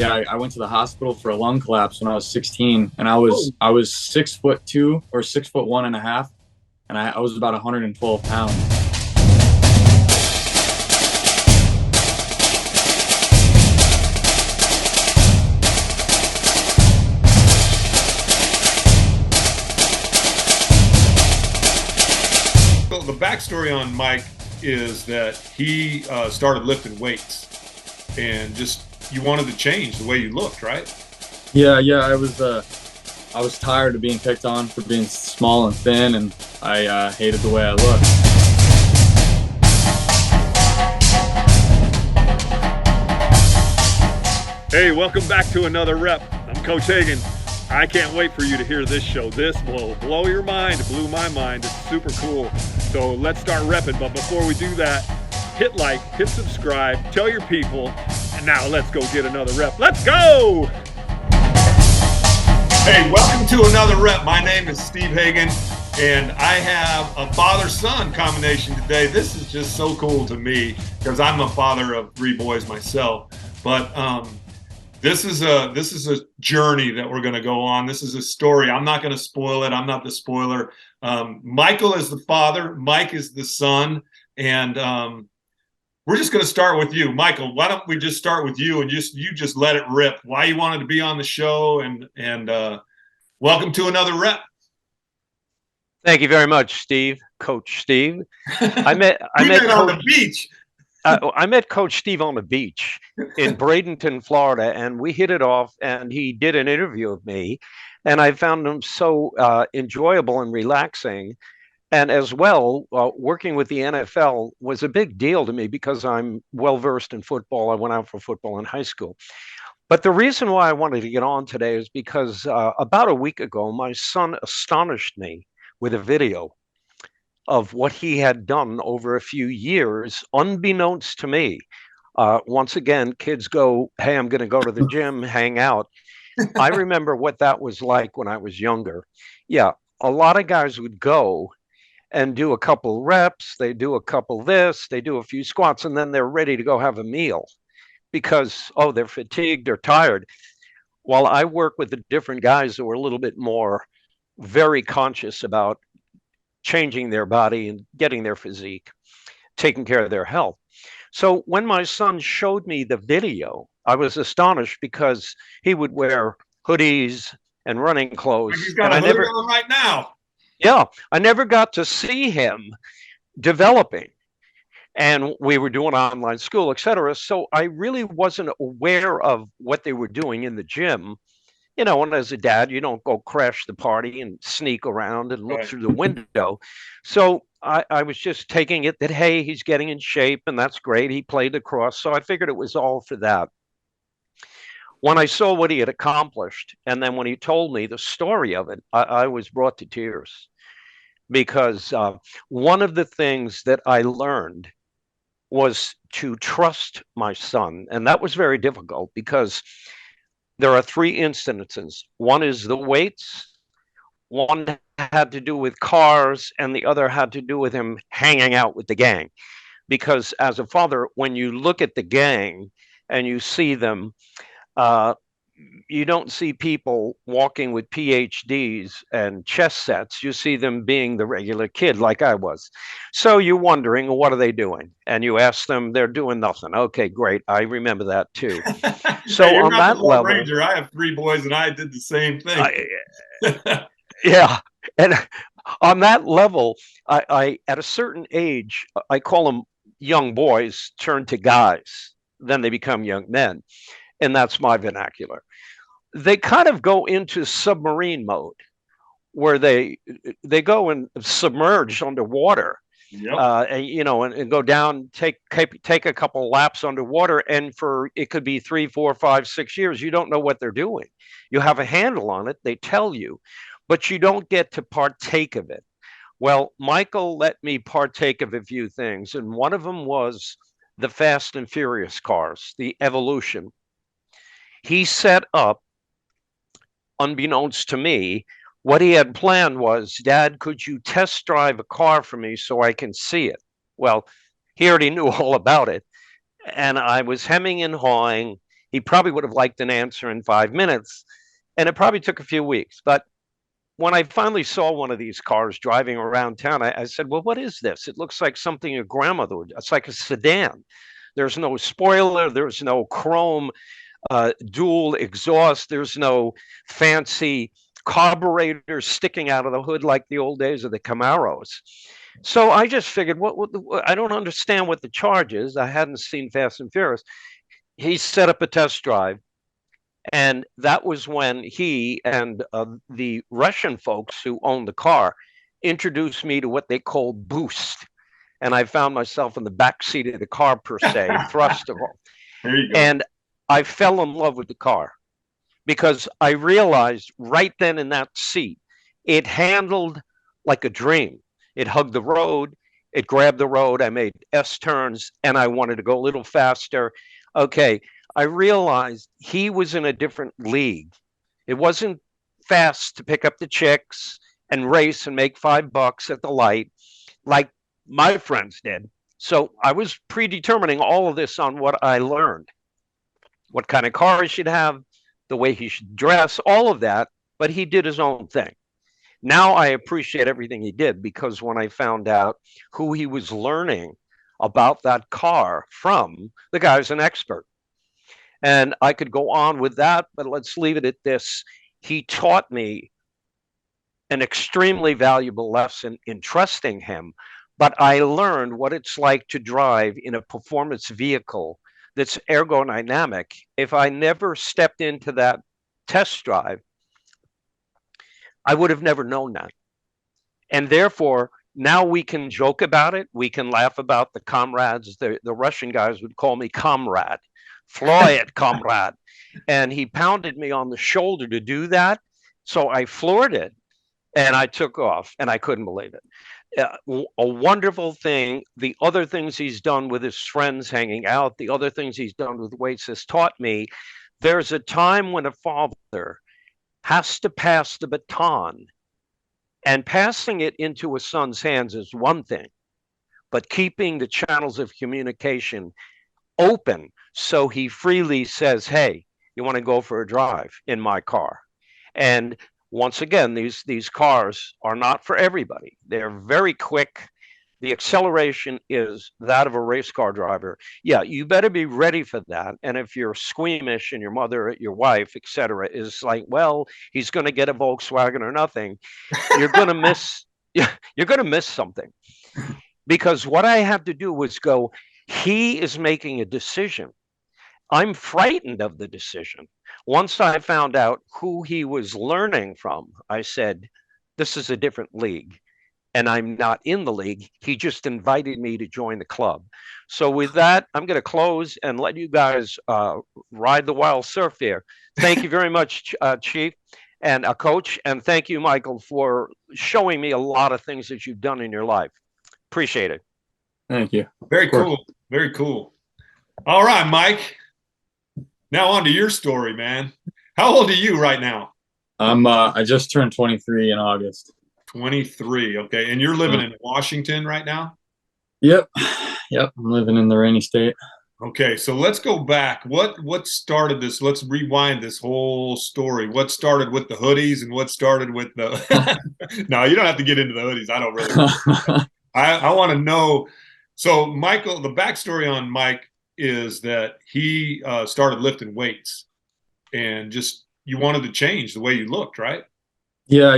Yeah, I went to the hospital for a lung collapse when I was 16, and I Oh, was I was 6'2" or 6'1.5", and I was about 112 pounds. so the backstory on Mike is that he started lifting weights and just you wanted to change the way you looked, right? Yeah, I was tired of being picked on for being small and thin, and I hated the way I looked. Hey, welcome back to another rep. I'm Coach Hagan. I can't wait for you to hear this show. This will blow your mind. It blew my mind. It's super cool. So let's start repping. But before we do that, hit like, hit subscribe, tell your people, and now let's go get another rep. Let's go! Hey, welcome to another rep. My name is Steve Hagan, and I have a father-son combination today. This is just so cool to me because I'm a father of 3 boys myself. But this is a journey that we're going to go on. This is a story. I'm not going to spoil it. I'm not the spoiler. Michael is the father. Mike is the son. And we're just going to start with you. Michael, why don't we just start with you and you just let it rip. Why you wanted to be on the show and welcome to another rep. Thank you very much, Steve. Coach Steve. I met on the beach. I met Coach Steve on the beach in Bradenton, Florida, and we hit it off. And he did an interview of me, and I found him so enjoyable and relaxing. And as well, working with the NFL was a big deal to me because I'm well versed in football. I went out for football in high school. But the reason why I wanted to get on today is because about a week ago, my son astonished me with a video of what he had done over a few years, unbeknownst to me. Once again, kids go, hey, I'm going to go to the gym, hang out. I remember what that was like when I was younger. Yeah, a lot of guys would go and do a couple reps, they do a couple this, they do a few squats, and then they're ready to go have a meal because, oh, they're fatigued, they're tired. While I work with the different guys who are a little bit more very conscious about changing their body and getting their physique, taking care of their health. So when my son showed me the video, I was astonished because he would wear hoodies and running clothes. He's got a hoodie on right now. Yeah, I never got to see him developing. And we were doing online school, et cetera. So I really wasn't aware of what they were doing in the gym. You know, and as a dad, you don't go crash the party and sneak around and look through the window. So I was just taking it that, hey, he's getting in shape and that's great. He played lacrosse. So I figured it was all for that. When I saw what he had accomplished, and then when he told me the story of it, I was brought to tears because one of the things that I learned was to trust my son. And that was very difficult because there are 3 instances. One is the weights, one had to do with cars, and the other had to do with him hanging out with the gang. Because as a father, when you look at the gang and you see them, uh, you don't see people walking with PhDs and chess sets. You see them being the regular kid like I was. So you're wondering, what are they doing? And you ask them, they're doing nothing. Okay, great. I remember that too. So hey, on that level, Ranger. I have 3 boys and I did the same thing. Yeah. And on that level, I at a certain age, I call them young boys turn to guys. Then they become young men. And that's my vernacular. They kind of go into submarine mode where they go and submerge underwater. Yep. And go down, take a couple laps underwater, and for it could be 3, 4, 5, 6 years, you don't know what they're doing. You have a handle on it, they tell you, but you don't get to partake of it. Well, Michael let me partake of a few things, and one of them was the Fast and Furious cars, the evolution. He set up, unbeknownst to me, what he had planned was, Dad, could you test drive a car for me so I can see it? Well, he already knew all about it. And I was hemming and hawing. he probably would have liked an answer in 5 minutes. And it probably took a few weeks. But when I finally saw one of these cars driving around town, I said, well, what is this? It looks like something your grandmother would. It's like a sedan. There's no spoiler. There's no chrome dual exhaust. There's no fancy carburetor sticking out of the hood like the old days of the Camaros. So I just figured, I don't understand what the charge is. I hadn't seen Fast and Furious. He set up a test drive. And that was when he and the Russian folks who owned the car introduced me to what they called boost. And I found myself in the back seat of the car, per se, thrust of all. There you go. And I fell in love with the car because I realized right then in that seat, it handled like a dream. It hugged the road. It grabbed the road. I made S turns and I wanted to go a little faster. Okay. I realized he was in a different league. It wasn't fast to pick up the chicks and race and make $5 at the light like my friends did. So I was predetermining all of this on what I learned, what kind of car he should have, the way he should dress, all of that. But he did his own thing. Now I appreciate everything he did because when I found out who he was learning about that car from, the guy's an expert. And I could go on with that, but let's leave it at this. He taught me an extremely valuable lesson in trusting him, but I learned what it's like to drive in a performance vehicle that's ergodynamic. If I never stepped into that test drive, I would have never known that. And therefore, now we can joke about it. We can laugh about the comrades. The Russian guys would call me comrade. Fly it, comrade. And he pounded me on the shoulder to do that. So I floored it and I took off and I couldn't believe it. A wonderful thing. The other things he's done with his friends hanging out, the other things he's done with weights has taught me there's a time when a father has to pass the baton, and passing it into a son's hands is one thing, but keeping the channels of communication open so he freely says, hey, you want to go for a drive in my car? And once again, these cars are not for everybody. They're very quick. The acceleration is that of a race car driver. Yeah, you better be ready for that. And if you're squeamish and your mother, your wife, etc., is like, well, he's going to get a Volkswagen or nothing, you're going to miss. You're going to miss something. Because what I had to do was go, he is making a decision. I'm frightened of the decision. Once I found out who he was learning from, I said, this is a different league. And I'm not in the league. He just invited me to join the club. So with that, I'm going to close and let you guys ride the wild surf here. Thank you very much, Chief and Coach. And thank you, Michael, for showing me a lot of things that you've done in your life. Appreciate it. Thank you. Very cool. Very cool. All right, Mike. Now on to your story, man. How old are you right now? I just turned 23 in August. 23. Okay. And you're living in Washington right now? Yep. I'm living in the rainy state. Okay. So let's go back. What started this? Let's rewind this whole story. What started with the hoodies and what started with the No, you don't have to get into the hoodies. I don't really know. I want to know. So Michael, the backstory on Mike is that he started lifting weights and just you wanted to change the way you looked, right? Yeah.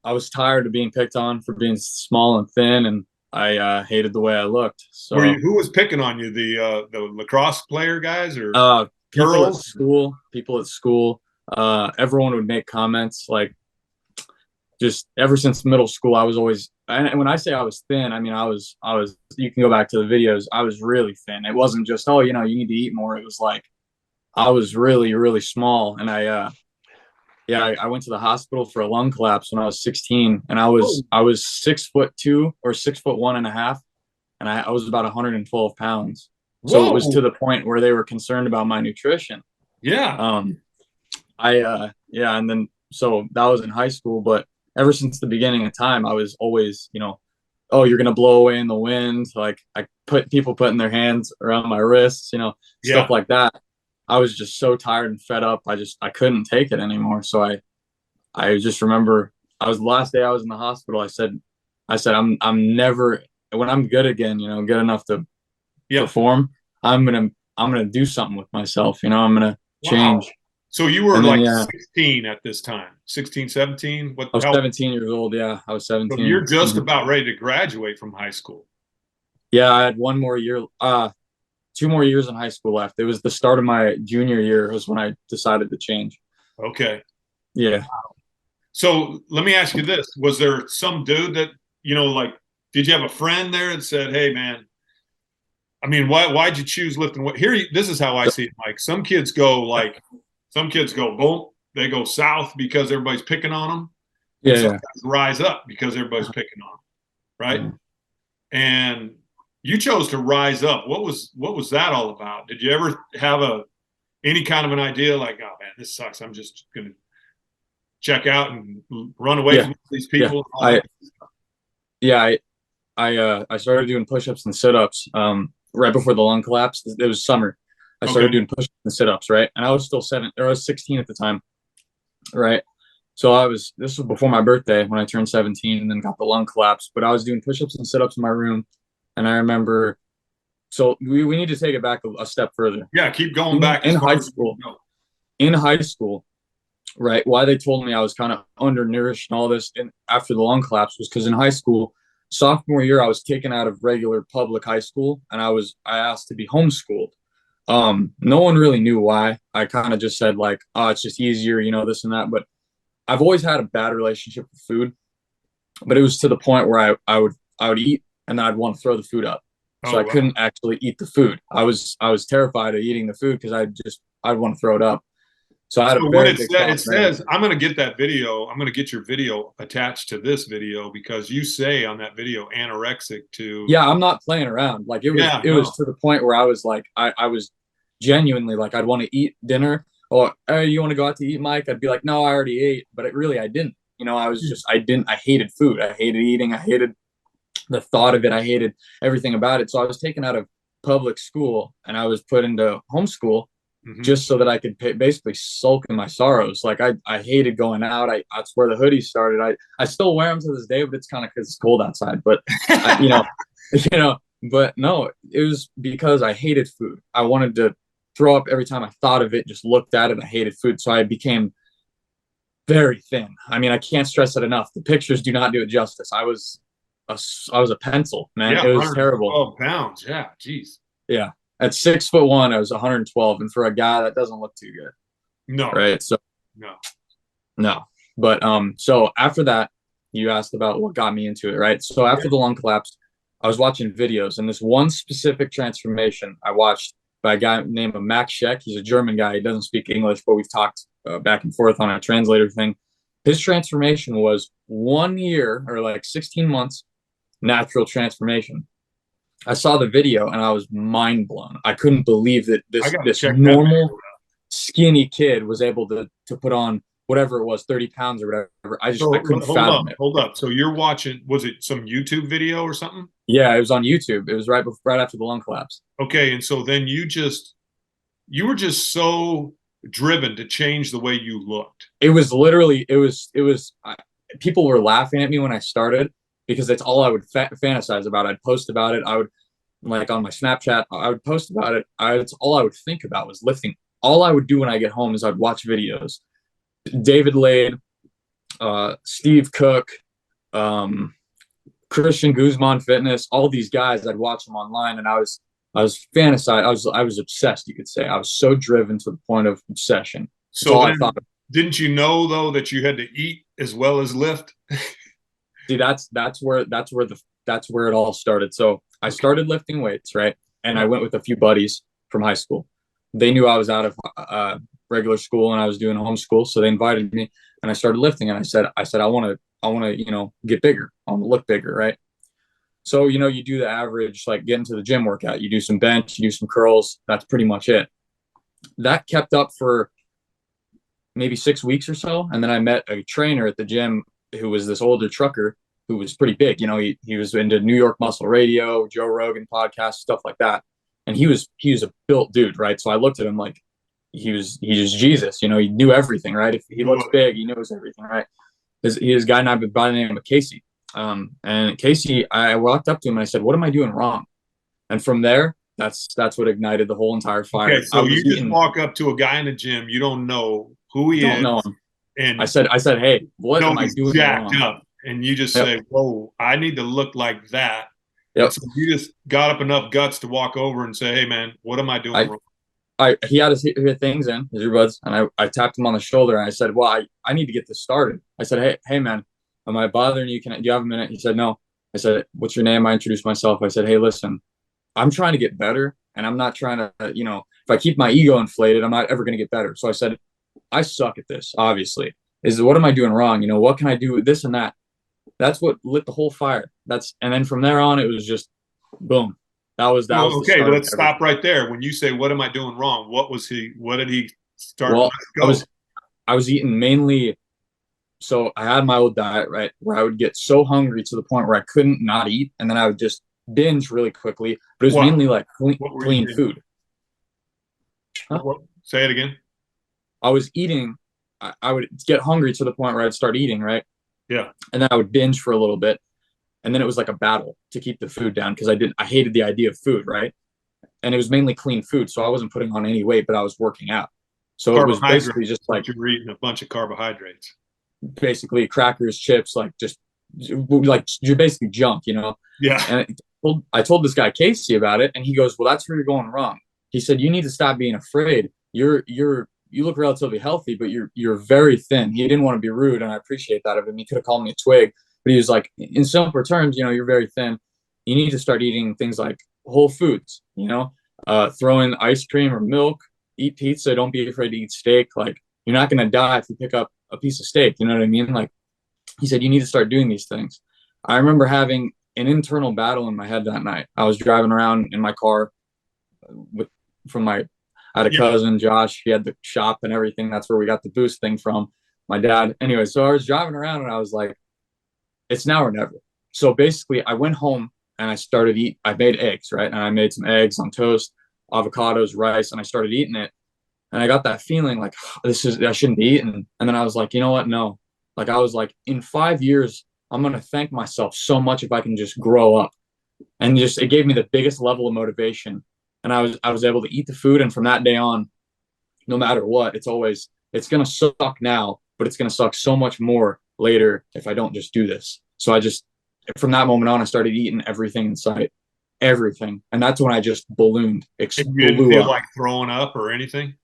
I was tired of being picked on for being small and thin, and I hated the way I looked. So who was picking on you? The lacrosse player guys or girls? People at school. Everyone would make comments like, just ever since middle school, I was always, and when I say I was thin, I mean I was. You can go back to the videos. I was really thin. It wasn't just, oh, you need to eat more. It was like I was really, really small, and I went to the hospital for a lung collapse when I was 16, and I was 6'2" or 6'1.5", and I was about 112 pounds. So it was to the point where they were concerned about my nutrition. Yeah. And then so that was in high school, but ever since the beginning of time, I was always, oh, you're gonna blow away in the wind. Like people putting their hands around my wrists, stuff like that. I was just so tired and fed up. I couldn't take it anymore. So I just remember I was the last day I was in the hospital. I said, I'm never, when I'm good again, good enough to Yeah. perform, I'm gonna do something with myself. I'm gonna change. Wow. So you were And then, like yeah, 16 at this time, 16, 17? I was 17 years old. Yeah, I was So 17. you're just Mhm. about ready to graduate from high school. Yeah, I had one more year, 2 more years in high school left. It was the start of my junior year was when I decided to change. Okay. Yeah. So let me ask you this. Was there some dude that, like, did you have a friend there that said, hey, man, I mean, why'd you choose lifting weight? This is how I see it, Mike. Some kids go boom, they go south because everybody's picking on them, and Yeah, some yeah, guys rise up because everybody's picking on them, right? yeah. And you chose to rise up. What was that all about? Did you ever have any kind of an idea like, oh man, this sucks. I'm just gonna check out and run away Yeah, from these yeah. people? I started doing push-ups and sit-ups right before the lung collapse. It was summer. I started Okay. doing push-ups and sit-ups, right? And I was still I was 16 at the time, right? So this was before my birthday when I turned 17 and then got the lung collapse. But I was doing push-ups and sit-ups in my room. And I remember, so we need to take it back a step further. Yeah, keep going In, back as in far high as you school, can go. in high school, right? Why they told me I was kind of undernourished and all this, and after the lung collapse was because in high school, sophomore year, I was taken out of regular public high school, and I asked to be homeschooled. No one really knew why. I kind of just said like, oh, it's just easier, this and that. But I've always had a bad relationship with food, but it was to the point where I would eat and then I'd want to throw the food up. So Oh I wow. couldn't actually eat the food. I was terrified of eating the food because I'd want to throw it up. So I had a So what very it big said, it problem there. says, I'm going to get that video. I'm going to get your video attached to this video because you say on that video anorexic to. Yeah, I'm not playing around. Like it was Yeah, it was no. to the point where I was like I was genuinely like I'd want to eat dinner or hey, you want to go out to eat, Mike? I'd be like, no, I already ate, but I didn't. I hated food. I hated eating. I hated the thought of it. I hated everything about it. So I was taken out of public school and I was put into homeschool Mhm. just so that I could basically sulk in my sorrows. Like I hated going out. That's where the hoodies started. I still wear them to this day, but it's kind of because it's cold outside. But I, but no, it was because I hated food. I wanted to throw up every time I thought of it. Just looked at it. I hated food, so I became very thin. I mean, I can't stress it enough. The pictures do not do it justice. I was a pencil, man. Yeah, It was terrible. 112 pounds. Yeah, geez. Yeah. At 6'1", I was 112, and for a guy, that doesn't look too good, No, right? So no. no, but so after that, you asked about what got me into it, right? So after the lung collapse, I was watching videos, and this one specific transformation I watched by a guy named Max Scheck. He's a German guy. He doesn't speak English, but we've talked back and forth on a translator thing. His transformation was 1 year or like 16 months natural transformation. I saw the video and I was mind blown. I couldn't believe that I this got to this check that video normal out. skinny kid was able to put on whatever it was, 30 pounds or whatever. I couldn't fathom it. Hold up. So you're watching, was it some YouTube video or something? Yeah, it was on YouTube. It was right after the lung collapse. Okay, and so then you were just so driven to change the way you looked. It was literally people were laughing at me when I started because it's all I would fantasize about. I'd post about it. I would like on my Snapchat. I would post about it. It's all I would think about was lifting. All I would do when I get home is I'd watch videos. David Lade, Steve Cook, Christian Guzman Fitness, all these guys. I'd watch them online, and I was fantasizing. I was obsessed. You could say I was so driven to the point of obsession. That's So all I then, thought. didn't you know though that you had to eat as well as lift? See, that's where it all started. So I started lifting weights, right? And I went with a few buddies from high school. They knew I was out of regular school and I was doing homeschool, so they invited me, and I started lifting. And I said, I want to, get bigger. I want to look bigger, right? So you do the average, like get into the gym workout. You do some bench, you do some curls. That's pretty much it. That kept up for maybe 6 weeks or so, and then I met a trainer at the gym who was this older trucker who was pretty big. He was into New York Muscle Radio, Joe Rogan podcast, stuff like that. And he was a built dude, right? So I looked at him like, was Jesus. You know, he knew everything, right? If he looks big, he knows everything, right? His guy named by the name of Casey. And Casey, I walked up to him and I said, "What am I doing wrong?" And from there, that's what ignited the whole entire fire. Okay, so you just walk up to a guy in the gym, you don't know who he don't is, know him. and I said, "Hey, what am I doing jacked wrong?" up, and you just Yep. say, "Whoa, I need to look like that." Yep. And so you just got up enough guts to walk over and say, "Hey, man, what am I doing wrong?" He had his things in, his earbuds, and I tapped him on the shoulder and I said, "Well, I need to get this started." I said, "Hey, man, am I bothering you? Do you have a minute?" He said, "No." I said, "What's your name?" I introduced myself. I said, "Hey, listen, I'm trying to get better, and I'm not trying to, if I keep my ego inflated, I'm not ever going to get better." So I said, "I suck at this, obviously. What am I doing wrong? What can I do with this and that?" That's what lit the whole fire. And then from there on, it was just boom. That was okay. Let's stop right there. When you say, "What am I doing wrong?" What did he start? Well, I was eating mainly. So I had my old diet, right, where I would get so hungry to the point where I couldn't not eat, and then I would just binge really quickly. But it was mainly like clean food. Huh? Say it again. I was eating. I would get hungry to the point where I'd start eating, right? Yeah. And then I would binge for a little bit, and then it was like a battle to keep the food down because I hated the idea of food, right? And it was mainly clean food, so I wasn't putting on any weight, but I was working out. So it was basically just like you were eating a bunch of carbohydrates. Basically crackers, chips, like you're basically junk, Yeah. And I told this guy Casey about it, and he goes, "Well, that's where you're going wrong." He said, "You need to stop being afraid. You look relatively healthy, but you're very thin." He didn't want to be rude, and I appreciate that of him. He could have called me a twig, but he was like, in simpler terms, you're very thin. You need to start eating things like whole foods, throw in ice cream or milk, eat pizza. Don't be afraid to eat steak. Like, you're not going to die if you pick up a piece of steak. You know what I mean? Like, he said, you need to start doing these things. I remember having an internal battle in my head that night. I was driving around in my car I had a cousin, Josh. He had the shop and everything. That's where we got the boost thing from. My dad. Anyway, so I was driving around and I was like, it's now or never. So basically, I went home and I started eating. I made eggs, right? And I made some eggs on toast, avocados, rice, and I started eating it. And I got that feeling like, I shouldn't be eating. And then I was like, you know what? No. Like, I was like, in 5 years, I'm going to thank myself so much if I can just grow up. And it gave me the biggest level of motivation. And I was able to eat the food. And from that day on, no matter what, it's going to suck now, but it's going to suck so much more later if I don't just do this. So from that moment on, I started eating everything in sight, everything. And that's when I just ballooned. You didn't feel like throwing up or anything?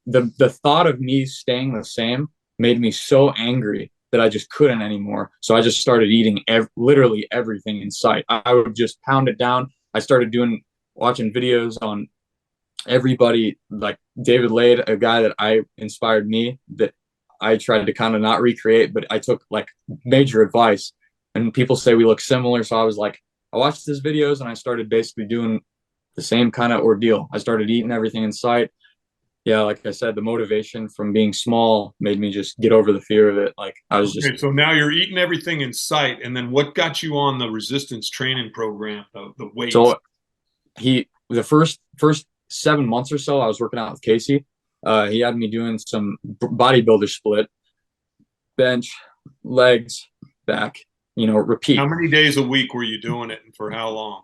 The thought of me staying the same made me so angry that I just couldn't anymore. So I just started eating literally everything in sight. I would just pound it down. I started watching videos on everybody, like David Lade, a guy that inspired me, that I tried to kind of not recreate, but I took like major advice. And people say we look similar. So I was like, I watched his videos and I started basically doing the same kind of ordeal. I started eating everything in sight. Yeah, like I said, the motivation from being small made me just get over the fear of it. Like, I was just. So now you're eating everything in sight. And then what got you on the resistance training program, the weights? So the first 7 months or so, I was working out with Casey. He had me doing some bodybuilder split, bench, legs, back, repeat. How many days a week were you doing it, and for how long?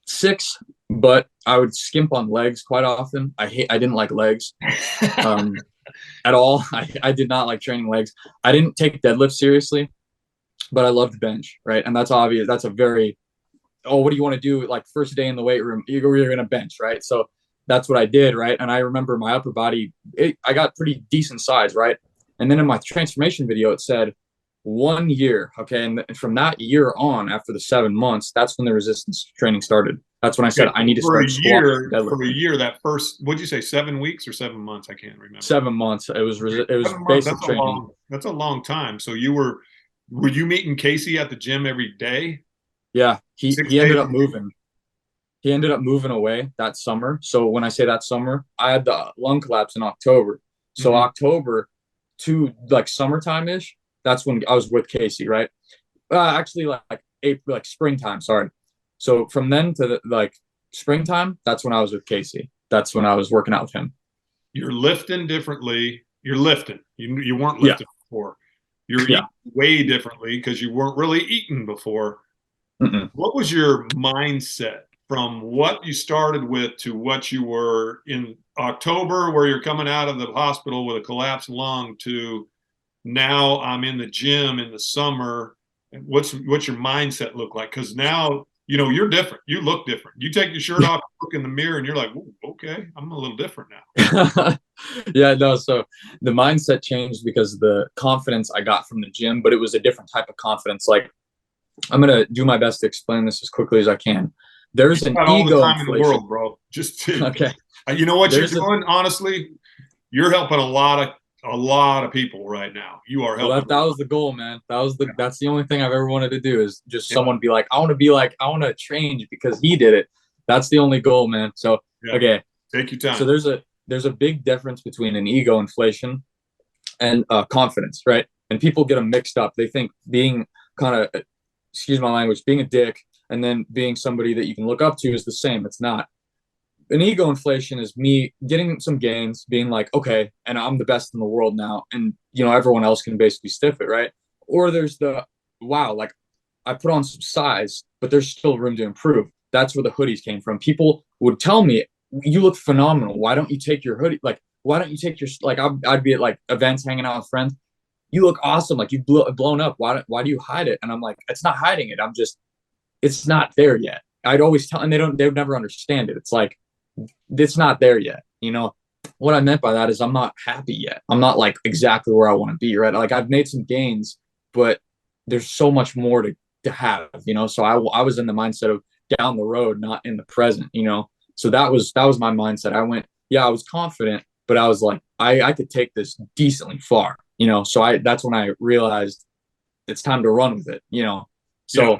6, but I would skimp on legs quite often. I didn't like legs at all. I did not like training legs. I didn't take deadlift seriously, but I loved bench, right? And that's obvious. That's a very, what do you want to do? Like, first day in the weight room, you're going to bench, right? So that's what I did, right? And I remember my upper body, I got pretty decent size, right? And then in my transformation video, it said 1 year, okay? And from that year on, after the 7 months, that's when the resistance training started. That's when I said, I need to start for a year, that first, what'd you say, 7 weeks or 7 months? I can't remember. 7 months. It was basic training. That's a long time. So were you meeting Casey at the gym every day? Yeah, he ended up moving. He ended up moving away that summer. So when I say that summer, I had the lung collapse in October. So October to like summertime-ish, that's when I was with Casey, right? Actually, like April, like springtime. Sorry. So from then to like springtime, that's when I was with Casey. That's when I was working out with him. you're lifting differently. You're lifting. You weren't Yeah. lifting before. You're Yeah. eating way differently because you weren't really eating before. Mm-mm. What was your mindset from what you started with to what you were in October, where you're coming out of the hospital with a collapsed lung, to now I'm in the gym in the summer? And what's your mindset look like? Because now, you're different. You look different. You take your shirt off, look in the mirror, and you're like, "Ooh, okay, I'm a little different now." Yeah, no, so the mindset changed because of the confidence I got from the gym, but it was a different type of confidence. Like, I'm gonna do my best to explain this as quickly as I can. There's an Got all the ego time in the inflation. world, bro. Okay. You know what you're There's a doing? Honestly, you're helping a lot of people right now. You are Well, helping. that was the goal, man. That's the only thing I've ever wanted to do, is just Yeah. someone be like, I want to change because he did it. That's the only goal, man. So, Yeah. okay. Take your time. So there's a big difference between an ego inflation and confidence, right? And people get them mixed up. They think being kind of, excuse my language, being a dick and then being somebody that you can look up to is the same. It's not. An ego inflation is me getting some gains, being like, okay, and I'm the best in the world now, and everyone else can basically stiff it, right? Or there's the, wow, like I put on some size, but there's still room to improve. That's where the hoodies came from. People would tell me, you look phenomenal. Why don't you take your hoodie? Like, why don't you take your, like, I'd be at like events hanging out with friends. You look awesome. Like, you've blown up. Why do you hide it? And I'm like, it's not hiding it. It's not there yet. I'd always tell, and they would never understand it. It's like, it's not there yet. What I meant by that is I'm not happy yet. I'm not like exactly where I want to be, right? Like, I've made some gains, but there's so much more to have, so I was in the mindset of down the road, not in the present, so that was my mindset. I went, yeah, I was confident, but I was like, I could take this decently far, so that's when I realized it's time to run with it, so Yeah.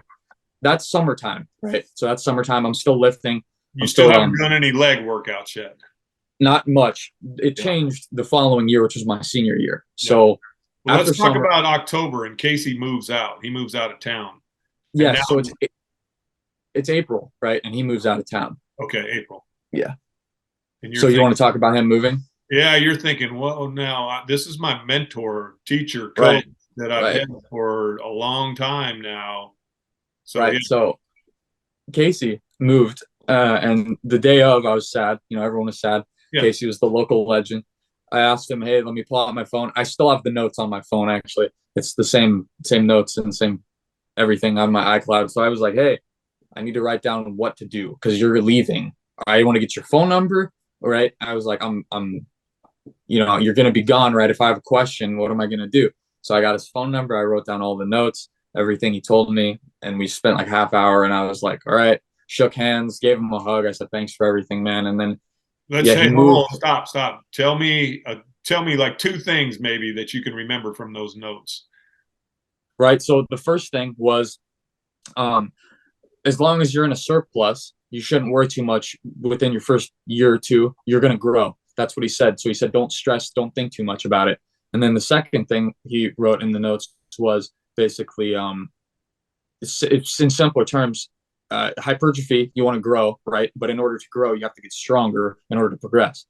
That's summertime, right? So that's summertime. I'm still lifting. You still haven't done any leg workouts yet? Not much. It Yeah. changed the following year, which was my senior year. So Well, after let's talk summer, about October, and Casey moves out. He moves out of town. yeah. now- So it's April, right? And he moves out of town. Okay, April. Yeah. And So you want to talk about him moving? Yeah, you're thinking, well, now this is my mentor, teacher, coach Right. that I've Right. had for a long time now. So Right. yeah, So Casey moved, and the day of, I was sad. Everyone was sad. Yeah. Casey was the local legend. I asked him, "Hey, let me pull out my phone." I still have the notes on my phone. Actually, it's the same notes and same everything on my iCloud. So I was like, "Hey, I need to write down what to do because you're leaving. I want to get your phone number." All right. I was like, you're going to be gone, right? If I have a question, what am I going to do? So I got his phone number. I wrote down all the notes, everything he told me. And we spent like half hour, and I was like, all right, shook hands, gave him a hug. I said, thanks for everything, man. And then, let's yeah, say, he hold moved. on, stop. Tell me like two things maybe that you can remember from those notes. Right. So the first thing was, as long as you're in a surplus, you shouldn't worry too much within your first year or two. You're going to grow. That's what he said. So he said, don't stress, don't think too much about it. And then the second thing he wrote in the notes was basically, it's in simpler terms, hypertrophy, you want to grow, right? But in order to grow, you have to get stronger in order to progress,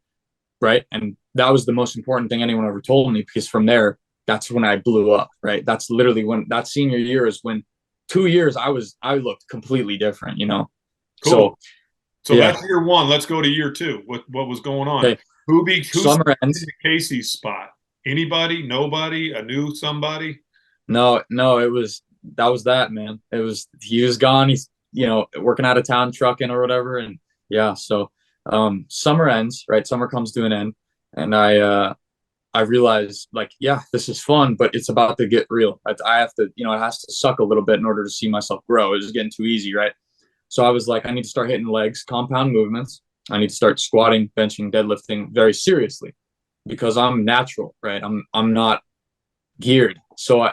right? And that was the most important thing anyone ever told me, because from there, that's when I blew up, right? That's literally when that senior year is when 2 years I looked completely different, Cool. So yeah. that's year one. Let's go to year two. What was going on? Okay. Who's Summer ends. in Casey's spot? Anybody? Nobody? A new somebody? No, that was that, man. He was gone. He's working out of town, trucking or whatever, and yeah. So summer ends, right? Summer comes to an end, and I realized, like, yeah, this is fun, but it's about to get real. I have to, it has to suck a little bit in order to see myself grow. It was getting too easy, right? So I was like, I need to start hitting legs, compound movements. I need to start squatting, benching, deadlifting very seriously, because I'm natural, right? I'm not geared. So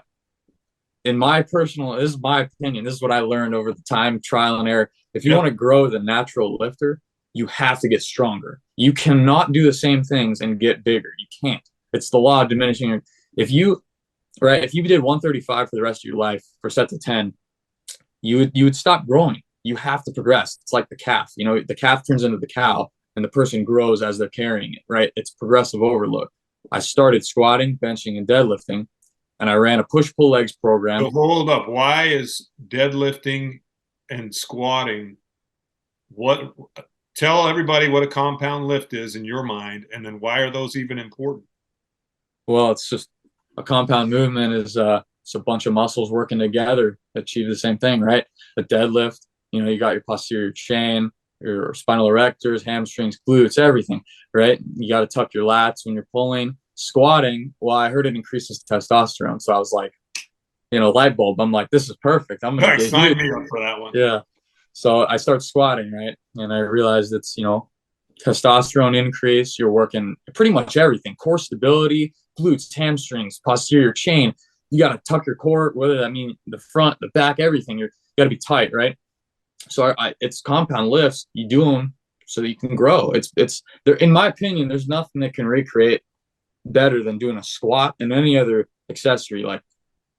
this is my opinion. This is what I learned over the time, trial and error. If you want to grow as a natural lifter, you have to get stronger. You cannot do the same things and get bigger. You can't. It's the law of diminishing. If you did 135 for the rest of your life for sets of 10, you would stop growing. You have to progress. It's like the calf. The calf turns into the cow, and the person grows as they're carrying it, right? It's progressive overload. I started squatting, benching, and deadlifting, and I ran a push-pull legs program. So hold up. Why is deadlifting and squatting what? Tell everybody what a compound lift is in your mind, and then why are those even important? Well, it's just a compound movement is it's a bunch of muscles working together to achieve the same thing, right? A deadlift, you got your posterior chain, your spinal erectors, hamstrings, glutes, everything, right? You got to tuck your lats when you're pulling. Squatting, well, I heard it increases testosterone, so I was like, light bulb. I'm like, this is perfect. I'm gonna get Sign huge. me up for that one. Yeah. So I start squatting, right? And I realized it's, testosterone increase. You're working pretty much everything: core stability, glutes, hamstrings, posterior chain. You got to tuck your core, whether that mean the front, the back, everything. You got to be tight, right? So it's compound lifts. You do them so that you can grow. It's there. In my opinion, there's nothing that can recreate better than doing a squat and any other accessory like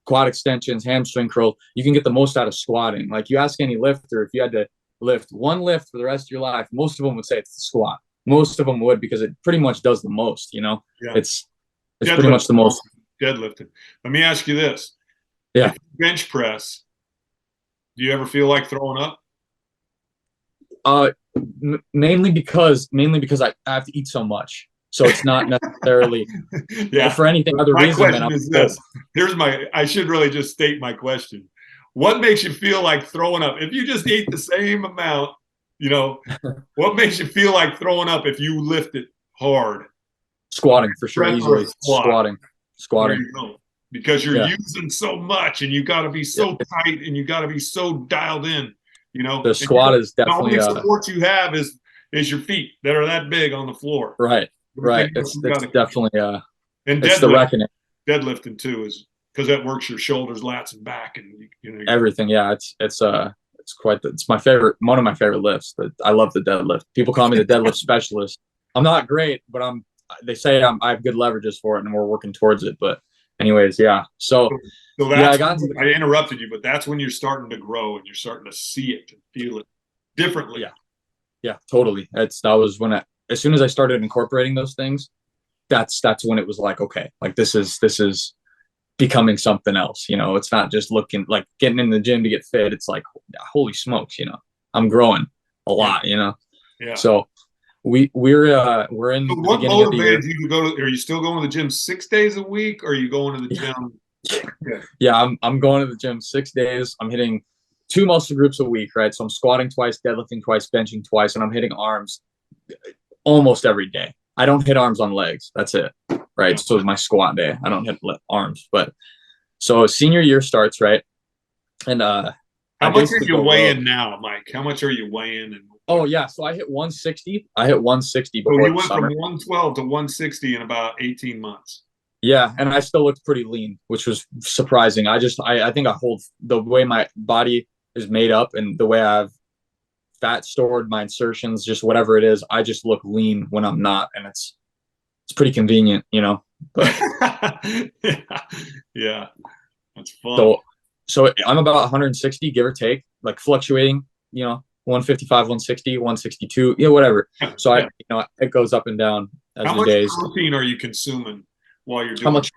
quad extensions, hamstring curls. You can get the most out of squatting. Like, you ask any lifter, if you had to lift one lift for the rest of your life, most of them would say it's the squat. Most of them would, because it pretty much does the most. Yeah. It's pretty much the most. Deadlifting. Let me ask you this. Yeah. If you bench press, do you ever feel like throwing up? Mainly because I have to eat so much. So it's not necessarily for anything other my reason. My question is this. I should really just state my question. What makes you feel like throwing up? If you just ate the same amount, what makes you feel like throwing up if you lift it hard? Squatting, for sure, easily. Squatting. Because you're using so much, and you got to be so tight, and you got to be so dialed in. The squat is definitely the only support you have is your feet that are that big on the floor. Right. It's definitely and it's the reckoning. Deadlifting too is because that works your shoulders, lats, and back, and everything. Yeah, it's my favorite, one of my favorite lifts. But I love the deadlift. People call me the deadlift specialist. I'm not great, but they say I have good leverages for it, and we're working towards it. But anyways, yeah. So that's I interrupted you, but that's when you're starting to grow and you're starting to see it and feel it differently. Yeah, totally. That was when as soon as I started incorporating those things, that's when it was like, okay, like this is becoming something else. It's not just looking like getting in the gym to get fit. It's like, holy smokes, I'm growing a lot. Yeah. So we're in the beginning of the year. You to go to, are you still going to the gym 6 days a week, or are you going to the gym? Yeah, I'm going to the gym 6 days. I'm hitting 2 muscle groups a week, right? So I'm squatting twice, deadlifting twice, benching twice, and I'm hitting arms almost every day. I don't hit arms on legs. That's it, right? So it's my squat day. I don't hit arms. But so senior year starts, right? And how much are you weighing now, Mike? How much are you weighing? Oh yeah, so I hit 160. I hit 160 before you went from 112 to 160 in about 18 months. Yeah, and I still looked pretty lean, which was surprising. I think I hold the way my body is made up and the way I've fat stored, my insertions, just whatever it is, I just look lean when I'm not, and it's pretty convenient, But yeah, that's fun. So I'm about 160, give or take, like fluctuating, 155, 160, 162, whatever. So it goes up and down as the days. How much protein are you consuming while you're doing? How much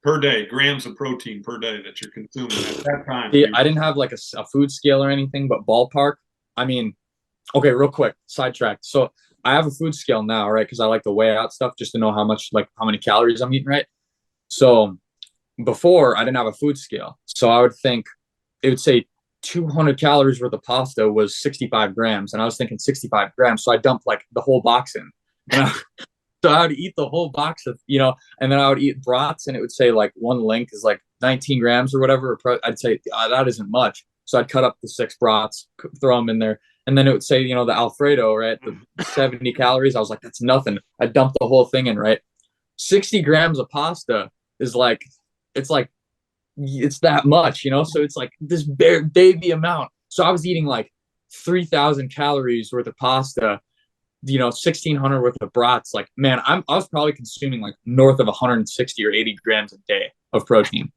per day, grams of protein per day that you're consuming at that time? I didn't have like a food scale or anything, but ballpark. I mean, okay, real quick, sidetracked. So I have a food scale now, right? Because I like to weigh out stuff just to know how many calories I'm eating, right? So before I didn't have a food scale. So I would think it would say 200 calories worth of pasta was 65 grams. And I was thinking 65 grams. So I dumped like the whole box in. So I would eat the whole box of, and then I would eat brats, and it would say like one link is like 19 grams or whatever. I'd say that isn't much. So I'd cut up the 6 brats, throw them in there. And then it would say, the Alfredo, right? The 70 calories. I was like, that's nothing. I dumped the whole thing in, right? 60 grams of pasta is like, it's that much, So it's like this bare baby amount. So I was eating like 3,000 calories worth of pasta, 1,600 worth of brats. Like, man, I was probably consuming like north of 160 or 80 grams a day of protein.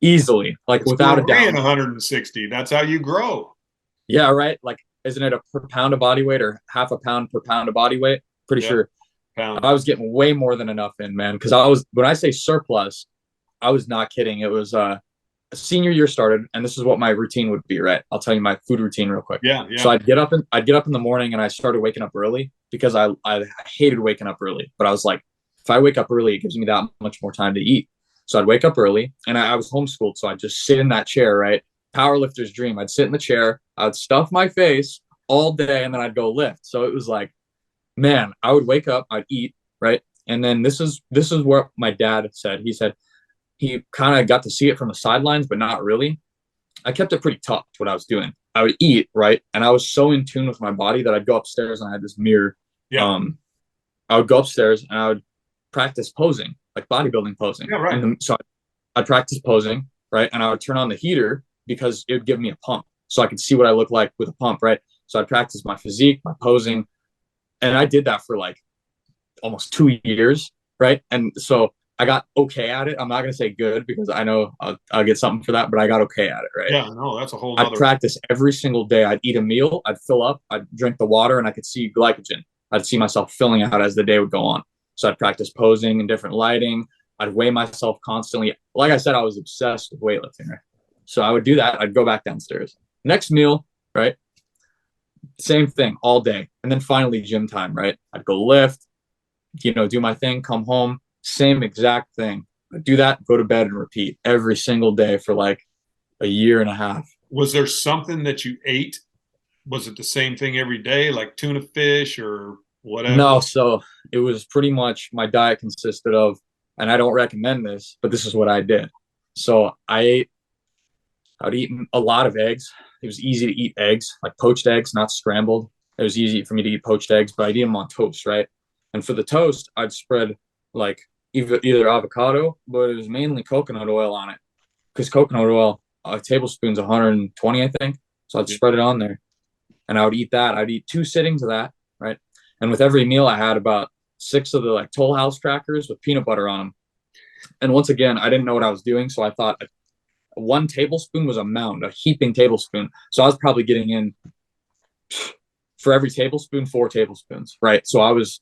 Easily, like without a doubt. 160. That's how you grow. Yeah, right. Like isn't it a per pound of body weight or half a pound per pound of body weight? Pretty Yeah, sure pound. I was getting way more than enough in, man. Because when I say surplus, I was not kidding. It was senior year started, and this is what my routine would be. Right, I'll tell you my food routine real quick. Yeah, So yeah. I'd get up in the morning, and I started waking up early because I hated waking up early. But I was like, if I wake up early, it gives me that much more time to eat. So I'd wake up early, and I was homeschooled, so I'd just sit in that chair. Right, powerlifter's dream. I'd sit in the chair, I'd stuff my face all day, and then I'd go lift. So it was like, man, I would wake up, I'd eat, right, and then this is what my dad said. He said he kind of got to see it from the sidelines, but not really. I kept it pretty tough to what I was doing. I would eat, right? And I was so in tune with my body that I'd go upstairs and I had this mirror. Yeah. I would go upstairs and I would practice posing, like bodybuilding posing. Yeah, right. And so I'd practice posing, right? And I would turn on the heater because it would give me a pump. So I could see what I look like with a pump, right? So I'd practice my physique, my posing. And I did that for like almost 2 years, right? And so I got okay at it. I'm not gonna say good because I know I'll get something for that, but I got okay at it, right? Yeah, no, that's a whole I'd nother. practice every single day. I'd eat a meal, I'd fill up, I'd drink the water, and I could see glycogen. I'd see myself filling out as the day would go on. So I'd practice posing in different lighting. I'd weigh myself constantly. Like I said, I was obsessed with weightlifting, right? So I would do that. I'd go back downstairs. Next meal, right? Same thing all day. And then finally gym time, right? I'd go lift, do my thing, come home, same exact thing. I'd do that, go to bed and repeat every single day for like a year and a half. Was there something that you ate? Was it the same thing every day, like tuna fish or whatever? No, so it was pretty much my diet consisted of, and I don't recommend this, but this is what I did. So I'd eat a lot of eggs. It was easy to eat eggs, like poached eggs, not scrambled. It was easy for me to eat poached eggs, but I'd eat them on toast, right? And for the toast, I'd spread like either avocado, but it was mainly coconut oil on it because coconut oil, a tablespoon's 120, I think. So I'd spread it on there, and I would eat that. I'd eat 2 sittings of that, right? And with every meal, I had about 6 of the like Toll House crackers with peanut butter on them. And once again, I didn't know what I was doing, so I thought 1 tablespoon was a mound, a heaping tablespoon. So I was probably getting in for every tablespoon, 4 tablespoons, right? So I was,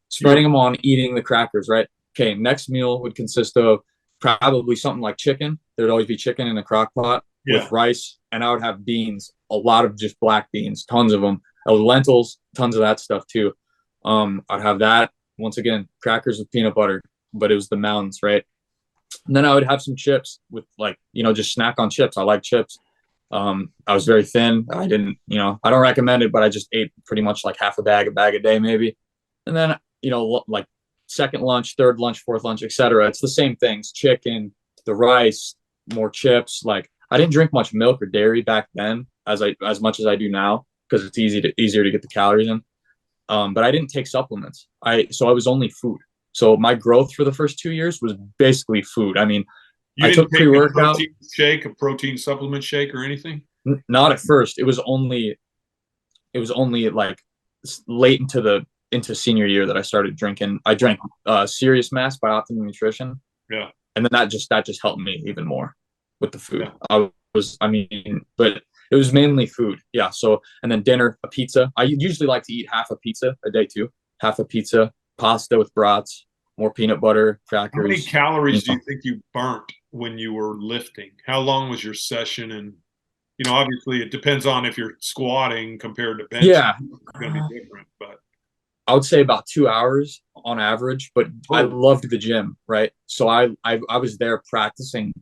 spreading them on, eating the crackers, right? Okay, next meal would consist of probably something like chicken. There'd always be chicken in a crock pot with rice, and I would have beans, a lot of just black beans, tons of them, lentils, tons of that stuff too. I'd have that, once again, crackers with peanut butter, but it was the mounds, right? And then I would have some chips with like, just snack on chips. I like chips. I was very thin. I didn't, I don't recommend it, but I just ate pretty much like half a bag a day, maybe. And then, like second lunch, third lunch, fourth lunch, etc. It's the same things: chicken, the rice, more chips. Like I didn't drink much milk or dairy back then, as much as I do now, because it's easier to get the calories in. But I didn't take supplements. So I was only food. So my growth for the first 2 years was basically food. I mean, You I didn't took take pre-workout. a protein supplement shake or anything? Not at first. It was only like late into senior year that I started drinking. I drank Serious Mass by Optimum Nutrition. Yeah. And then that just helped me even more with the food. Yeah. But it was mainly food. Yeah. So, and then dinner, a pizza. I usually like to eat half a pizza a day too. Half a pizza, pasta with brats, more peanut butter, crackers. How many calories do you think you burnt when you were lifting? How long was your session? And, obviously it depends on if you're squatting compared to bench. Yeah. It's going to be different, but I would say about 2 hours on average, but I loved the gym, right? So I was there practicing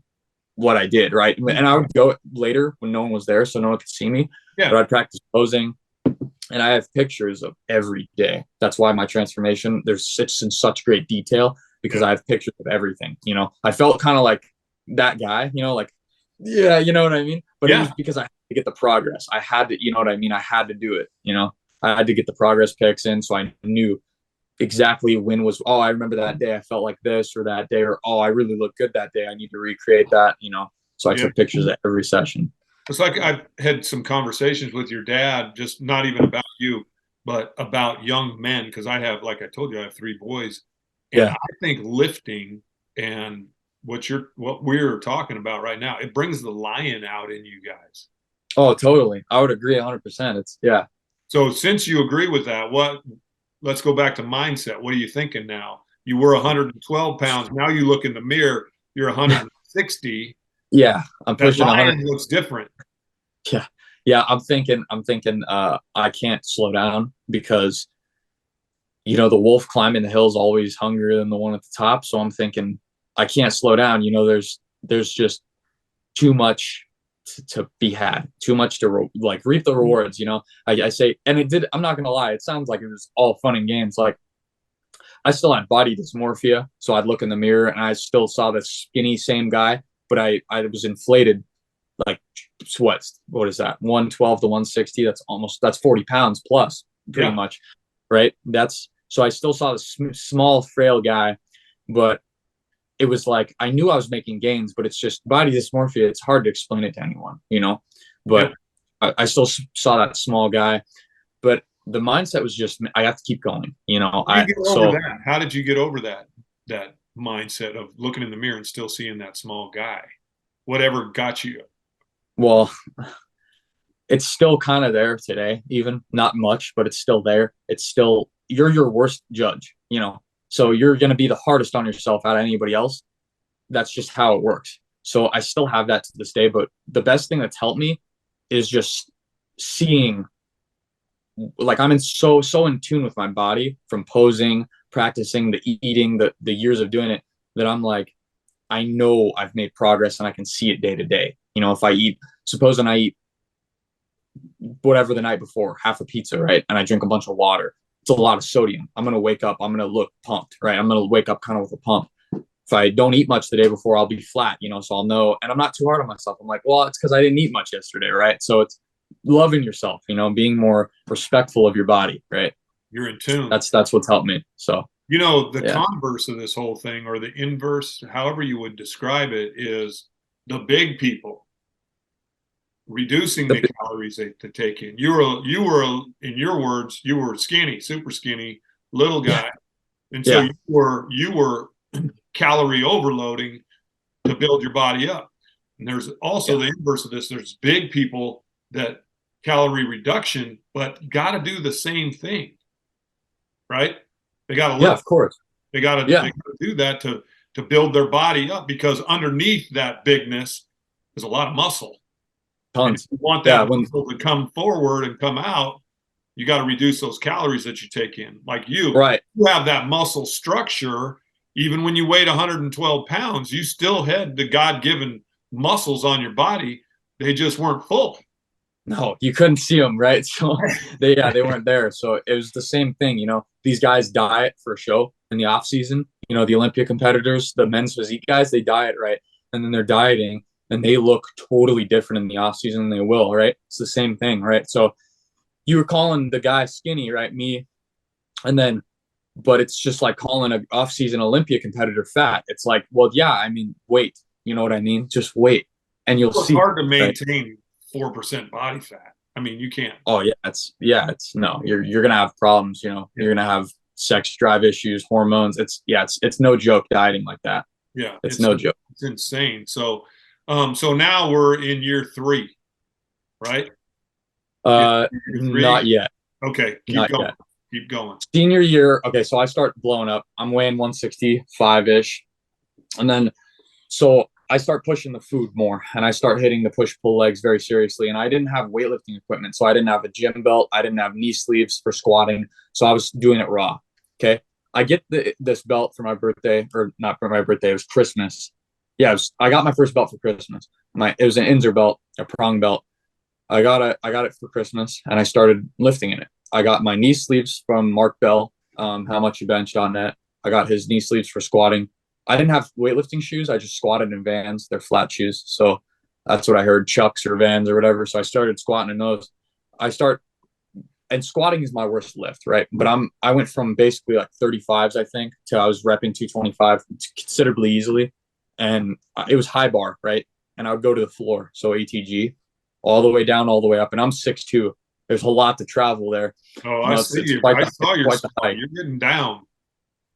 what I did, right? And I would go later when no one was there, so no one could see me. Yeah. But I'd practice posing, and I have pictures of every day. That's why my transformation, it's in such great detail because I have pictures of everything. I felt kind of like that guy, like, yeah, you know what I mean? But it was because I had to get the progress. I had to, you know what I mean? I had to do it, I had to get the progress pics in, so I knew exactly when was, oh, I remember that day I felt like this, or that day, or, oh, I really looked good that day, I need to recreate that, so I took pictures at every session. It's like I've had some conversations with your dad, just not even about you, but about young men, because I have, like I told you, I have 3 boys. And I think lifting and what we're talking about right now, it brings the lion out in you guys. Oh, totally. I would agree 100%. It's yeah. So since you agree with that, let's go back to mindset. What are you thinking now? You were 112 pounds. Now you look in the mirror, you're 160. Yeah, I'm That pushing lion 100. looks different. Yeah. Yeah, I'm thinking I can't slow down because the wolf climbing the hill is always hungrier than the one at the top. So I'm thinking I can't slow down. There's just too much to be had, too much to like reap the rewards. I say, and it did. I'm not gonna lie. It sounds like it was all fun and games. Like I still had body dysmorphia, so I'd look in the mirror and I still saw the skinny same guy, but I was inflated. Like what is that? 112 to 160. That's 40 pounds plus, pretty Yeah. much, right? That's so I still saw the small frail guy, but it was like I knew I was making gains, but it's just body dysmorphia. It's hard to explain it to anyone. Yep. But I still saw that small guy, but the mindset was just I have to keep going. How did I you get over so that? How did you get over that mindset of looking in the mirror and still seeing that small guy? Whatever got you? well, it's still kind of there today, even not much, but it's still there. It's still you're your worst judge. So you're going to be the hardest on yourself out of anybody else. That's just how it works. So I still have that to this day, but the best thing that's helped me is just seeing, like I'm so in tune with my body from posing, practicing, the eating, the years of doing it, that I'm like, I know I've made progress and I can see it day to day. If I eat, supposing I eat whatever the night before, half a pizza, right? And I drink a bunch of water. It's a lot of sodium. I'm going to wake up, I'm going to look pumped, right? I'm going to wake up kind of with a pump. If I don't eat much the day before, I'll be flat. So I'll know, and I'm not too hard on myself. I'm like, well, it's because I didn't eat much yesterday, right? So it's loving yourself, being more respectful of your body, right? You're in tune. That's what's helped me. So The yeah. converse of this whole thing, or the inverse, however you would describe it, is the big people reducing the calories they to take in. You were, in your words, you were skinny, super skinny, little guy, and so Yeah. you were calorie overloading to build your body up. And there's also the inverse of this. There's big people that calorie reduction, but got to do the same thing, right? They got to lift. Yeah, of course. They got to do that to build their body up, because underneath that bigness is a lot of muscle. And if Tons. you want that muscle to come forward and come out, you got to reduce those calories that you take in. Like you have that muscle structure. Even when you weighed 112 pounds, you still had the God-given muscles on your body. They just weren't full. No, you couldn't see them, right? So they weren't there. So it was the same thing. These guys diet for a show in the off season. The Olympia competitors, the men's physique guys, they diet, right? And then they're dieting and they look totally different in the off season than they will, right? It's the same thing, right? So you were calling the guy skinny, right? Me. And then, but it's just like calling an off season Olympia competitor fat. It's like, well, yeah, I mean, wait, you know what I mean? Just wait. And you'll see. It's hard to maintain 4% body fat. I mean, you can't. Oh yeah, it's no, you're gonna have problems. You're gonna have sex drive issues, hormones. It's no joke dieting like that. Yeah, it's no joke. It's insane. So now we're in year 3, right? Not yet. Okay, keep going. Keep going. Senior year. Okay, so I start blowing up. I'm weighing 165 ish, and then so I start pushing the food more and I start hitting the push pull legs very seriously. And I didn't have weightlifting equipment. So I didn't have a gym belt. I didn't have knee sleeves for squatting. So I was doing it raw. Okay. I get this belt for my birthday, or not for my birthday. It was Christmas. Yeah. I got my first belt for Christmas. It was an Inzer belt, a prong belt. I got it for Christmas and I started lifting in it. I got my knee sleeves from Mark Bell. How much you benched on that. I got his knee sleeves for squatting. I didn't have weightlifting shoes. I just squatted in Vans. They're flat shoes. So that's what I heard, Chucks or Vans or whatever. So I started squatting in those. And squatting is my worst lift, right? But I went from basically like 35s, I think, to I was repping 225 considerably easily. And it was high bar, right? And I would go to the floor. So ATG, all the way down, all the way up. And I'm 6'2". There's a lot to travel there. Oh, I see you. I saw your squat. You're getting down.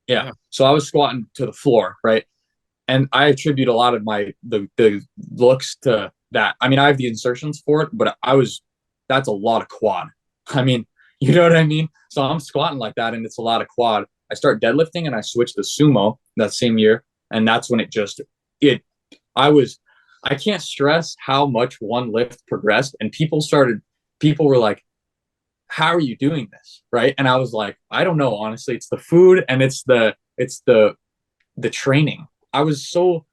Yeah. So I was squatting to the floor, right? And I attribute a lot of the looks to that. I mean, I have the insertions for it, but that's a lot of quad. I mean, you know what I mean? So I'm squatting like that, and it's a lot of quad. I start deadlifting, and I switched to sumo that same year, and that's when it. I can't stress how much one lift progressed, and people were like, "How are you doing this?" Right? And I was like, "I don't know, honestly. It's the food, and it's the training." I was so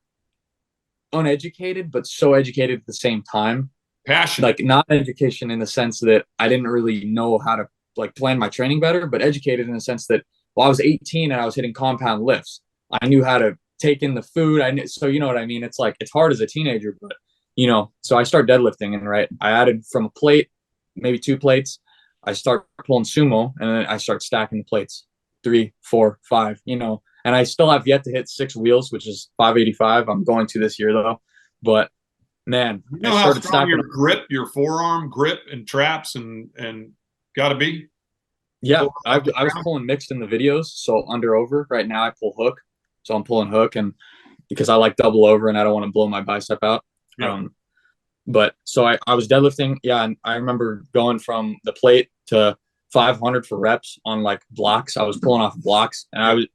uneducated, but so educated at the same time. Passion. Like not education in the sense that I didn't really know how to like plan my training better, but educated in the sense that I was 18 and I was hitting compound lifts. I knew how to take in the food. So you know what I mean? It's like, it's hard as a teenager, but so I start deadlifting and I added from a plate, maybe 2 plates. I start pulling sumo and then I start stacking the plates, 3, 4, 5, and I still have yet to hit 6 wheels, which is 585. I'm going to this year though, but man, you know I how started strong stacking. your grip, your forearm grip and traps and got to be? Yeah, I was pulling mixed in the videos. So under over right now I pull hook. So I'm pulling hook, and because I like double over and I don't want to blow my bicep out. Yeah. But so I was deadlifting. Yeah. And I remember going from the plate to 500 for reps on like blocks. I was pulling off blocks, and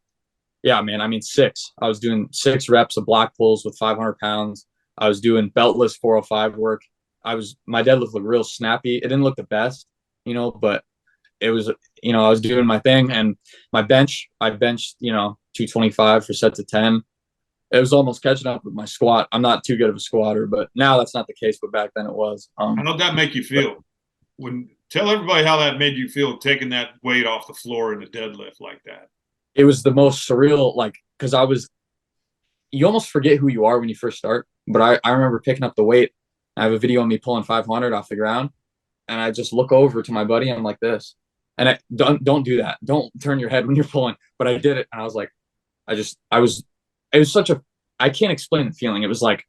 yeah, man, I mean, 6. I was doing 6 reps of block pulls with 500 pounds. I was doing beltless 405 work. My deadlift looked real snappy. It didn't look the best, but it was, I was doing my thing. And I benched, 225 for sets of 10. It was almost catching up with my squat. I'm not too good of a squatter, but now that's not the case, but back then it was. How did that make you feel? Tell everybody how that made you feel, taking that weight off the floor in a deadlift like that. It was the most surreal, like, because you almost forget who you are when you first start. But I remember picking up the weight. I have a video of me pulling 500 off the ground, and I just look over to my buddy. I'm like this, and I don't do that. Don't turn your head when you're pulling. But I did it, and I was like, it was such I can't explain the feeling. It was like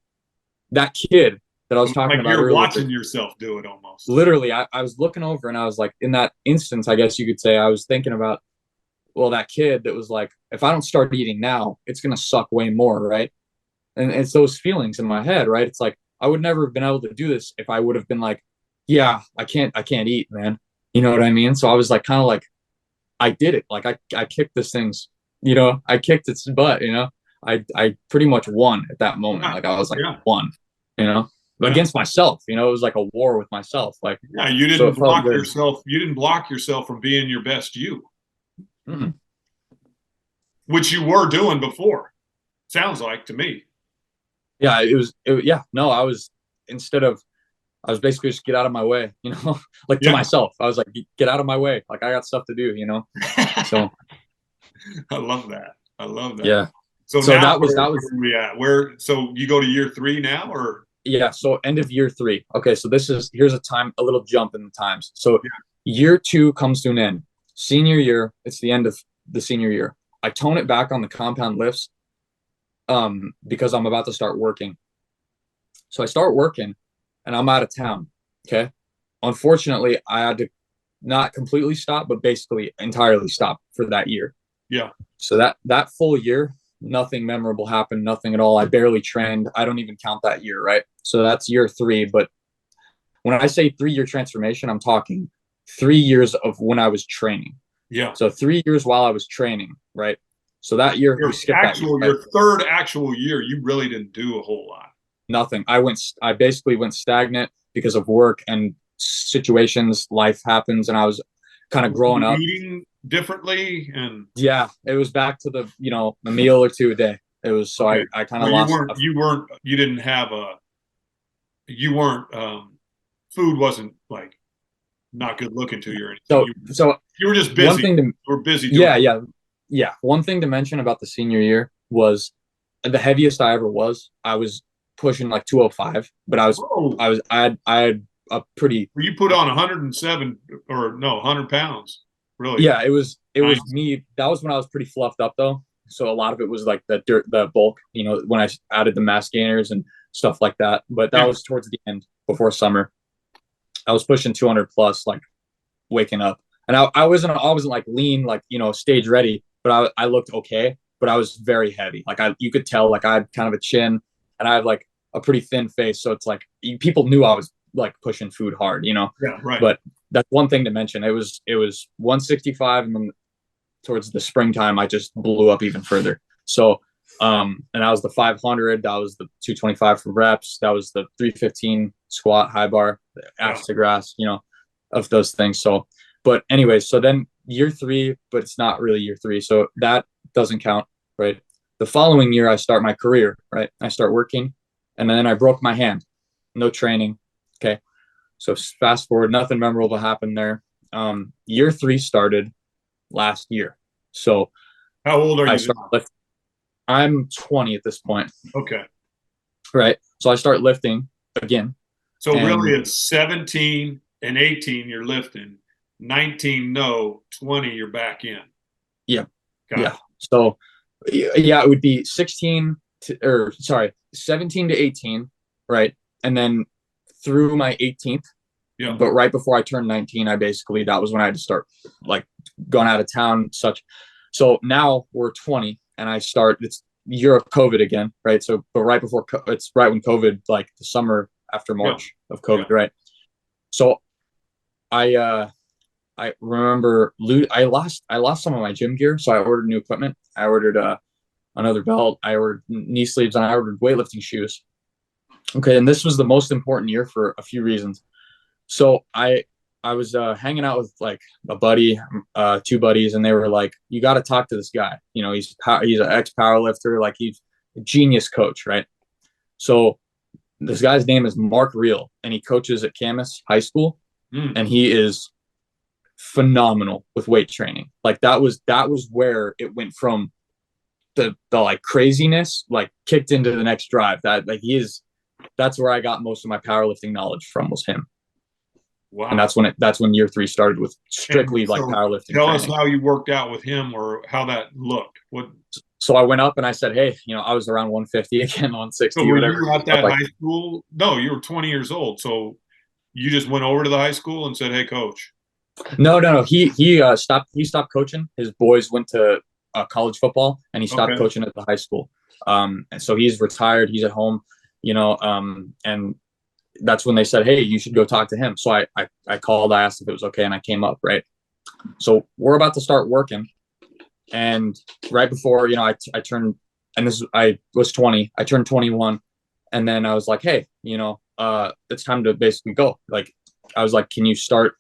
that kid that I was talking about you're earlier. Watching yourself do it almost. Literally, I was looking over, and I was like, in that instance, I guess you could say, I was thinking about, well, that kid that was like, if I don't start eating now, it's going to suck way more, right? And it's those feelings in my head, right? It's like, I would never have been able to do this if I would have been like, yeah, I can't eat, man. You know what I mean? So I was like, kind of like, I did it. Like I kicked this thing's, I kicked its butt, I pretty much won at that moment. Like I was like, won, against myself, it was like a war with myself. Like, yeah, you didn't block yourself. You didn't block yourself from being your best you. Mm-hmm. Which you were doing before, sounds like to me. Yeah, no, I was basically just get out of my way, like to myself. I was like, get out of my way. Like I got stuff to do, so. I love that. Yeah. So now, that was where so you go to year 3 now, or? Yeah. So end of year 3. Okay. So here's a little jump in the times. So year 2 comes to an end. Senior year, it's the end of the senior year. I tone it back on the compound lifts because I'm about to start working. So I start working and I'm out of town. Okay. Unfortunately, I had to not completely stop, but basically entirely stop for that year. Yeah. So that full year, nothing memorable happened, nothing at all. I barely trained. I don't even count that year, right? So that's year 3. But when I say 3-year transformation, I'm talking 3 years of when I was training. Yeah. So 3 years while I was training, right? So that year, we skipped that year, right? Your third actual year, you really didn't do a whole lot. Nothing. I basically went stagnant because of work and situations. Life happens, and I was kind of growing up. Eating differently, and yeah, it was back to the a meal or 2 a day. It was so okay. I kind of lost. Food wasn't like not good looking to you or anything. So you were just busy. You were busy. Yeah. One thing to mention about the senior year was the heaviest I ever was. I was pushing like 205, but I had a pretty. You put on 107 or no 100 pounds. Really? Yeah, it was me. That was when I was pretty fluffed up though. So a lot of it was like the bulk, when I added the mass gainers and stuff like that. But that was towards the end before summer. I was pushing 200 plus, like waking up, and I wasn't like lean, like stage ready, but I looked okay, but I was very heavy. Like you could tell, like I had kind of a chin, and I had like a pretty thin face. So it's like people knew I was like pushing food hard, you know? Yeah, right. But that's one thing to mention. It was 165, and then towards the springtime, I just blew up even further. So, and that was the 500, that was the 225 for reps, that was the 315 squat, high bar, axe to grass, you know, of those things. So, but anyway, so then year 3, but it's not really year 3. So that doesn't count, right? The following year, I start my career, right? I start working, and then I broke my hand. No training. Okay. So fast forward, nothing memorable happened there. Year 3 started last year. So how old are you? I'm 20 at this point. Okay. Right. So I start lifting again. So really it's 17 and 18 you're lifting, 19 no, 20 you're back in. Yeah. Yeah. So yeah, it would be 17 to 18, right? And then through my 18th, but right before I turned 19, that was when I had to start like going out of town, such. So now we're 20, and it's year of COVID again, right? So, but right before, it's right when COVID, like the summer after March of COVID, right? So I remember I lost some of my gym gear, so I ordered new equipment. I ordered another belt. I ordered knee sleeves, and I ordered weightlifting shoes. Okay, and this was the most important year for a few reasons. So I was hanging out with like a buddy, 2 buddies, and they were like, "You got to talk to this guy. You know, he's an ex powerlifter, like he's a genius coach, right?" So this guy's name is Mark Reel, and he coaches at Camas High School, and he is phenomenal with weight training. Like that was where it went from the like craziness, like kicked into the next drive. That's where I got most of my powerlifting knowledge from, was him. Wow. And that's when year 3 started, with strictly like powerlifting. Tell us how you worked out with him, or how that looked. So I went up and I said, "Hey, you know, I was around 150 again, 160, so whatever." You were at that high school? No, you were 20 years old. So you just went over to the high school and said, "Hey, coach." No. He stopped coaching. His boys went to college football, and he stopped coaching at the high school. And so he's retired. He's at home, you know, and that's when they said, "Hey, you should go talk to him." So I called, I asked if it was okay, and I came up, right? So we're about to start working, and right before, you know, I turned, and I was 20, I turned 21, and then I was like, "Hey, you know, it's time to basically go." Like, I was like, "Can you start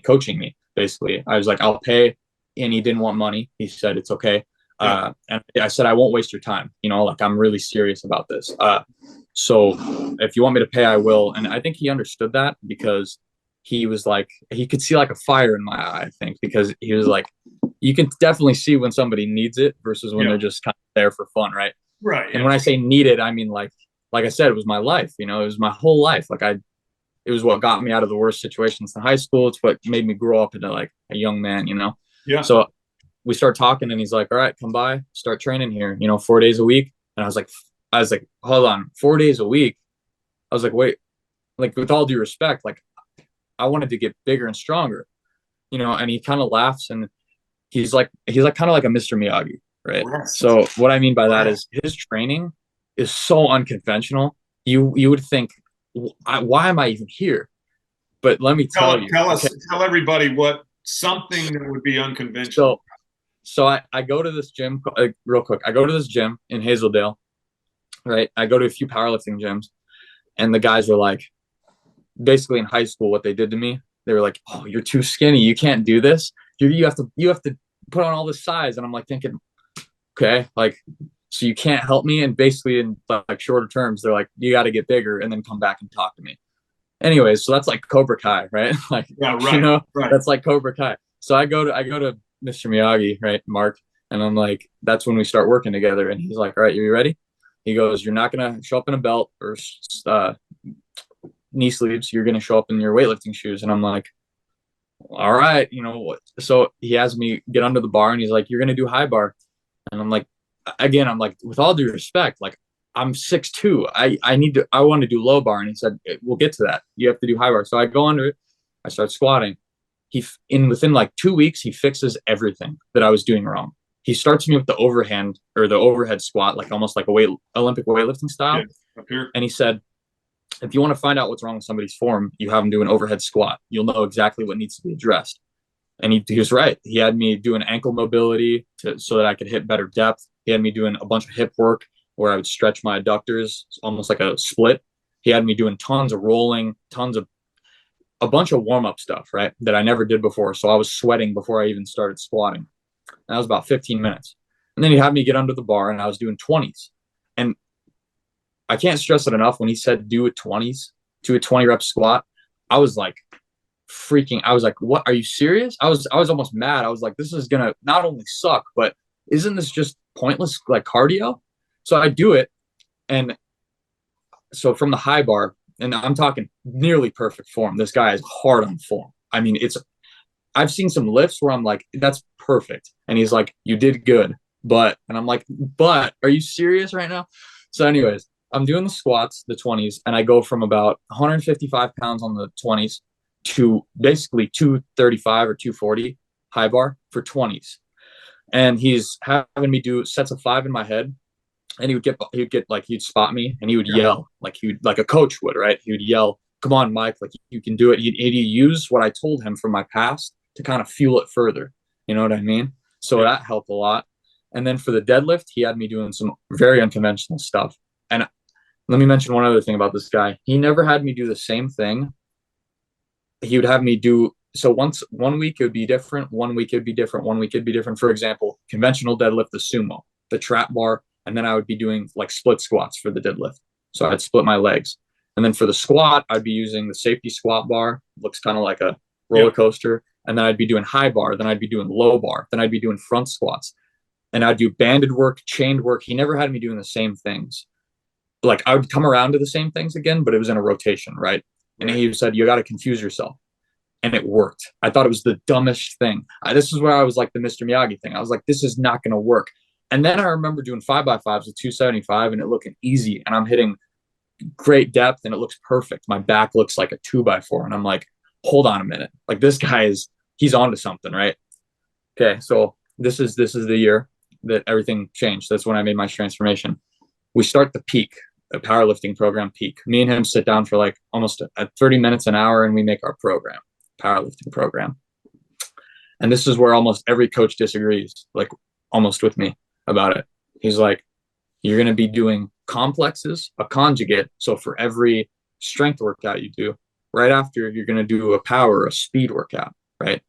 coaching me?" Basically, I was like, "I'll pay," and he didn't want money. He said, "It's okay." And I said, "I won't waste your time. You know, like, I'm really serious about this. So if you want me to pay, I will." And I think he understood that, because he was like, he could see like a fire in my eye, I think, because he was like, you can definitely see when somebody needs it versus when they're just kind of there for fun. Right. Right. And when I say needed, I mean, like I said, it was my life, you know, it was my whole life. Like it was what got me out of the worst situations in high school. It's what made me grow up into like a young man, you know? Yeah. So we start talking, and he's like, "All right, come by, start training here, you know, 4 days a week." And I was like, "Hold on, 4 days a week?" I was like, "Wait," like, with all due respect, like, I wanted to get bigger and stronger, you know? And he kind of laughs, and he's like kind of like a Mr. Miyagi, right? So what I mean by that is his training is so unconventional. You would think, why am I even here? But let me tell you. Tell everybody what something that would be unconventional. So I go to this gym, real quick. I go to this gym in Hazeldale, right? I go to a few powerlifting gyms, and the guys were like, basically in high school, what they did to me, they were like, "Oh, you're too skinny. You can't do this. You have to put on all this size." And I'm like thinking, okay, like, so you can't help me? And basically in like shorter terms, they're like, "You got to get bigger and then come back and talk to me." Anyways, so that's like Cobra Kai, right? Like, you know, that's like Cobra Kai. So I go to Mr. Miyagi, right, Mark, and I'm like, that's when we start working together. And he's like, "All right, you ready?" He goes, "You're not gonna show up in a belt or knee sleeves. You're gonna show up in your weightlifting shoes." And I'm like, "All right, you know what?" So he has me get under the bar, and he's like, "You're gonna do high bar." And I'm like, again, I'm like, with all due respect, like, I'm 6'2". I want to do low bar. And he said, "We'll get to that. You have to do high bar." So I go under it. I start squatting. Within like 2 weeks, he fixes everything that I was doing wrong. He starts me with the overhand or the overhead squat, like almost like a Olympic weightlifting style. Up here. And he said, if you want to find out what's wrong with somebody's form, you have them do an overhead squat. You'll know exactly what needs to be addressed. And he was right. He had me doing ankle mobility so that I could hit better depth. He had me doing a bunch of hip work where I would stretch my adductors, almost like a split. He had me doing tons of rolling, a bunch of warm-up stuff, right, that I never did before. So I was sweating before I even started squatting. And that was about 15 minutes. And then he had me get under the bar, and I was doing 20s. And I can't stress it enough. When he said do a 20s, do a 20 rep squat, I was like freaking. I was like, what? Are you serious? I was almost mad. I was like, this is gonna not only suck, but isn't this just pointless like cardio? So I do it, and so from the high bar, and I'm talking nearly perfect form. This guy is hard on form. I mean, I've seen some lifts where I'm like, that's perfect, and he's like, you did good, and I'm like, but are you serious right now? So anyways, I'm doing the squats, the 20s, and I go from about 155 pounds on the 20s to basically 235 or 240 high bar for 20s. And he's having me do sets of 5 in my head. And he'd spot me and he would yell like a coach would, right? He would yell, come on, Mike, like you can do it. He'd use what I told him from my past to kind of fuel it further. You know what I mean? So that helped a lot. And then for the deadlift, he had me doing some very unconventional stuff. And let me mention one other thing about this guy. He never had me do the same thing. He would have me do, so one week it would be different, 1 week it'd be different, 1 week it'd be different. For example, conventional deadlift, the sumo, the trap bar, and then I would be doing like split squats for the deadlift. So I'd split my legs. And then for the squat, I'd be using the safety squat bar, looks kind of like a roller coaster. And then I'd be doing high bar, then I'd be doing low bar, then I'd be doing front squats. And I'd do banded work, chained work. He never had me doing the same things. Like I would come around to the same things again, but it was in a rotation, right? And he said, you got to confuse yourself. And it worked. I thought it was the dumbest thing. This is where I was like the Mr. Miyagi thing. I was like, this is not going to work. And then I remember doing 5x5s with 275 and it looking easy. And I'm hitting great depth and it looks perfect. My back looks like a 2x4. And I'm like, hold on a minute. Like this guy he's onto something, right? Okay. So this is the year that everything changed. That's when I made my transformation. We start the peak, a powerlifting program peak. Me and him sit down for like almost 30 minutes, an hour, and we make our program, powerlifting program. And this is where almost every coach disagrees, like almost with me about it. He's like, you're going to be doing complexes, a conjugate. So for every strength workout you do, right after you're going to do a power, a speed workout, right?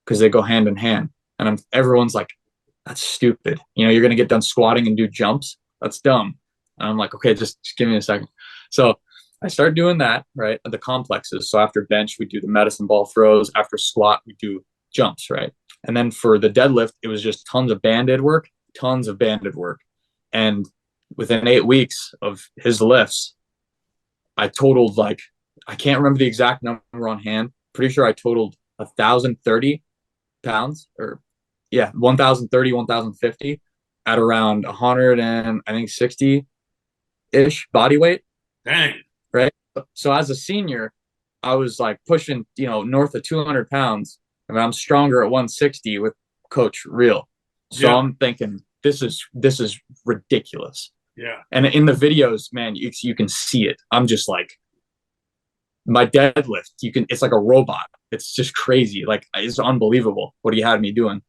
Because they go hand in hand. And everyone's like, that's stupid. You're going to get done squatting and do jumps. That's dumb. And I'm like, okay, just give me a second. So I started doing that, right? The complexes. So after bench, we do the medicine ball throws. After squat, we do jumps, right? And then for the deadlift, it was just tons of banded work. And within 8 weeks of his lifts, I totaled like, I can't remember the exact number on hand. Pretty sure I totaled 1,030 pounds, or 1,030, 1,050 at around 100 and I think 60-ish body weight. Dang. Right. So as a senior, I was like pushing, north of 200 pounds. I mean, I'm stronger at 160 with Coach Real. So I'm thinking this is ridiculous. Yeah. And in the videos, man, you can see it. I'm just like, my deadlift, it's like a robot. It's just crazy. Like it's unbelievable what he had me doing,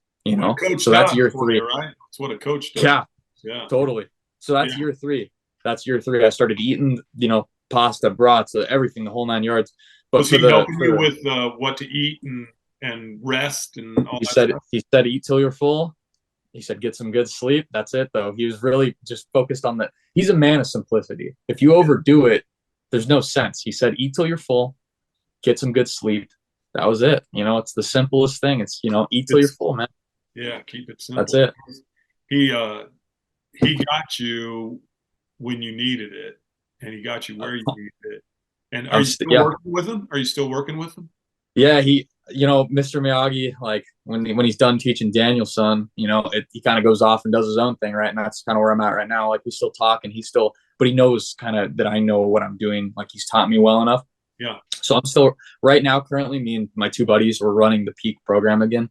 So that's year 3, you, right? That's what a coach does. Yeah, totally. So that's year 3. I started eating, pasta, brats, everything, the whole 9 yards. But was he helping you with what to eat and rest and all that stuff? He said, eat till you're full. He said, get some good sleep. That's it, though. He was really just focused on that. He's a man of simplicity. If you overdo it, there's no sense. He said, eat till you're full, get some good sleep. That was it. It's the simplest thing. It's, eat till you're full, man. Yeah, keep it simple. That's it. He got you when you needed it, and he got you where you needed it. And are you still working with him? Are you still working with him? Yeah, Mr. Miyagi, like when he's done teaching Danielson, he kind of goes off and does his own thing, right? And that's kind of where I'm at right now. Like we still talk, and but he knows kind of that I know what I'm doing. Like he's taught me well enough. Yeah. So I'm still right now, currently, me and my 2 buddies, we're running the peak program again.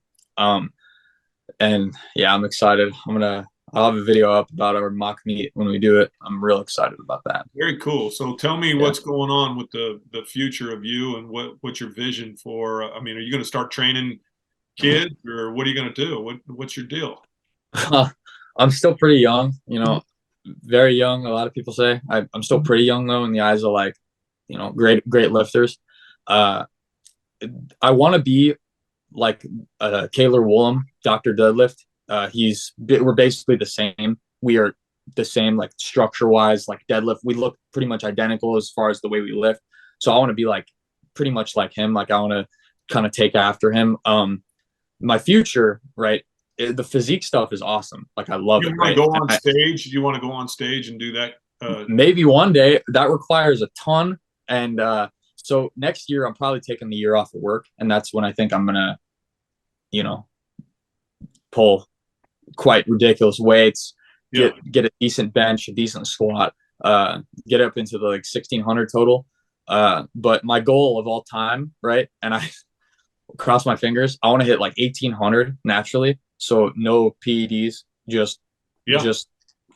And yeah, I'm excited. I'm I'll have a video up about our mock meet when we do it. I'm real excited about that. Very cool. So tell me Yeah. what's going on with the future of you and what's your vision for, I mean, are you going to start training kids or what are you going to do? What's your deal? I'm still pretty young, very young. A lot of people say I'm still pretty young though in the eyes of like, great lifters. Uh, I want to be like Kaylor Woolham, Dr. Deadlift. We're basically the same. We are the same, like structure wise, like deadlift. We look pretty much identical as far as the way we lift. So I want to be like pretty much like him. Like I want to kind of take after him. My future, right? The physique stuff is awesome. Like I love You it. want to Right? go on stage? Do you want to go on stage and do that? Maybe one day. That requires a ton. And so next year, I'm probably taking the year off of work, and that's when I think I'm gonna, you know, pull quite ridiculous weights, Yeah. get a decent bench, a decent squat, get up into the like 1600 total. But my goal of all time, right? And I cross my fingers, I want to hit like 1800 naturally. So no PEDs, Yeah. just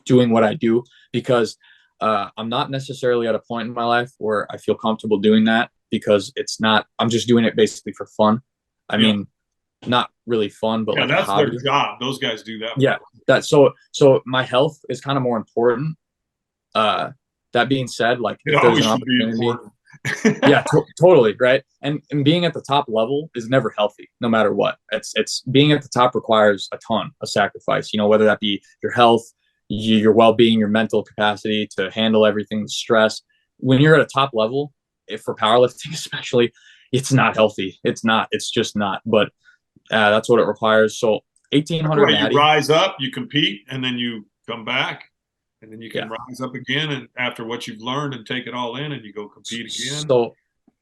doing what I do because I'm not necessarily at a point in my life where I feel comfortable doing that because I'm just doing it basically for fun. I mean, not really fun, but Yeah, like a that's hobby. their job. Those guys do that. Yeah, so my health is kind of more important. That being said, like It if there's always an should be opportunity, important. yeah, totally right. And being at the top level is never healthy, no matter what. It's being at the top requires a ton of sacrifice. Whether that be your health, your well-being, your mental capacity to handle everything, the stress. When you're at a top level, if for powerlifting especially, it's not healthy. It's not. It's just not. But that's what it requires. So 1800 Right, you natty. rise up, you compete, and then you come back, and then you can Yeah. rise up again, and after what you've learned, and take it all in, and you go compete again. So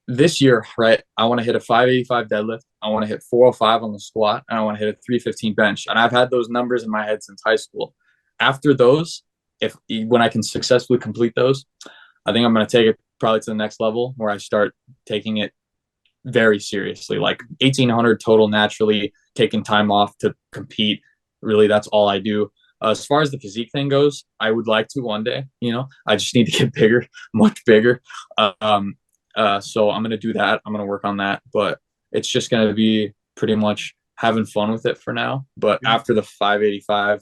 this year, right, I want to hit a 585 deadlift. I want to hit 405 on the squat, and I want to hit a 315 bench. And I've had those numbers in my head since high school. After those, when I can successfully complete those, I think I'm going to take it probably to the next level where I start taking it very seriously, like 1800 total naturally, taking time off to compete. Really, that's all I do. As far as the physique thing goes, I would like to one day, I just need to get bigger, much bigger. So I'm going to do that. I'm going to work on that, but it's just going to be pretty much having fun with it for now. But after the 585,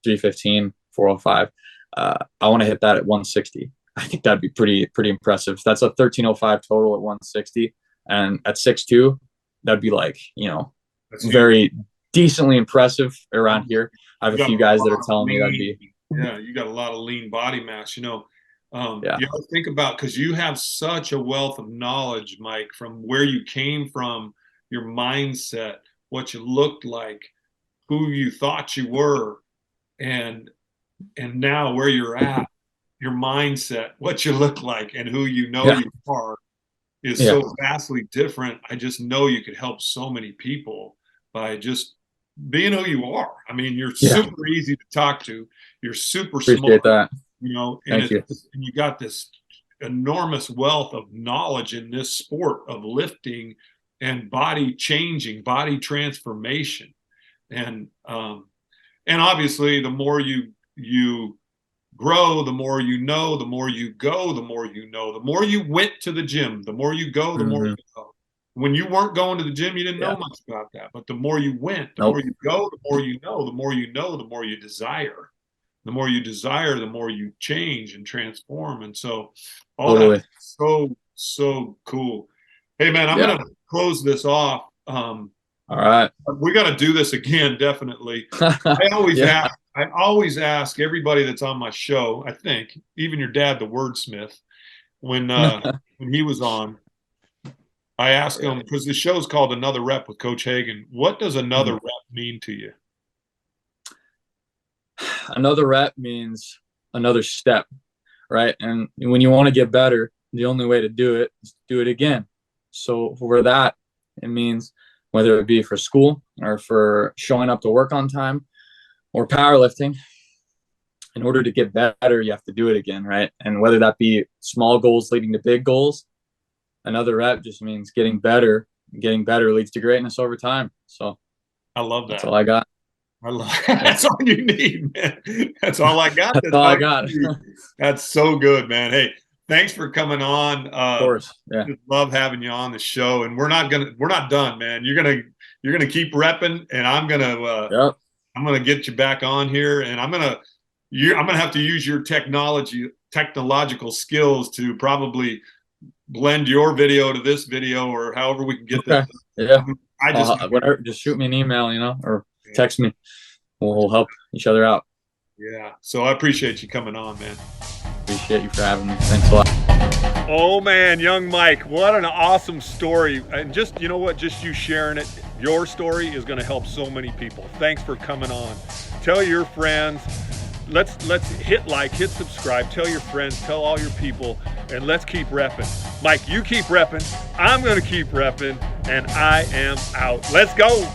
315, 405, I want to hit that at 160. I think that'd be pretty impressive. That's a 1305 total at 160. And at 6'2", that'd be like, very decently impressive around here. I have a few guys that are telling me that'd be. Yeah, you got a lot of lean body mass, Yeah. You know, think about, because you have such a wealth of knowledge, Mike, from where you came from, your mindset, what you looked like, who you thought you were, and now where you're at, your mindset, what you look like, and who you are is so vastly different. I just know you could help so many people by just being who you are. I mean, you're super easy to talk to. You're super Appreciate smart. That. Thank you. And you got this enormous wealth of knowledge in this sport of lifting and body changing, body transformation. And obviously the more you grow, the more you know, the more you go, the more you know, the more you went to the gym, the more you go, the more you go. When you weren't going to the gym, you didn't know much about that. But the more you went, the more you go, the more you know, the more you know, the more you desire. The more you desire, the more you change and transform. And so all that's so cool. Hey man, I'm gonna close this off. All right. We got to do this again, definitely. I always ask everybody that's on my show, I think, even your dad, the wordsmith, when he was on, I asked him, because the show's called Another Rep with Coach Hagan, what does another rep mean to you? Another rep means another step, right? And when you want to get better, the only way to do it is to do it again. So for that, it means whether it be for school or for showing up to work on time or powerlifting, in order to get better, you have to do it again, right? And whether that be small goals leading to big goals, another rep just means getting better. Getting better leads to greatness over time. So I love that. That's all I got. I love that's all you need, man. That's all I got. That's all I got. That's so good, man. Hey, thanks for coming on. Of course. Yeah. Just love having you on the show. And we're not done, man. You're gonna keep repping, and I'm gonna get you back on here, and I'm gonna have to use your technological skills to probably blend your video to this video, or however we can get Okay. this. Yeah. Whatever, just shoot me an email, or text me. We'll help each other out. Yeah. So I appreciate you coming on, man. Appreciate you for having me. Thanks a lot. Oh man, young Mike, what an awesome story. And just, you know what, just you sharing it, your story is going to help so many people. Thanks for coming on. Tell your friends. Let's hit like, hit subscribe, tell your friends, tell all your people, and let's keep repping. Mike, you keep repping, I'm going to keep repping, and I am out. Let's go.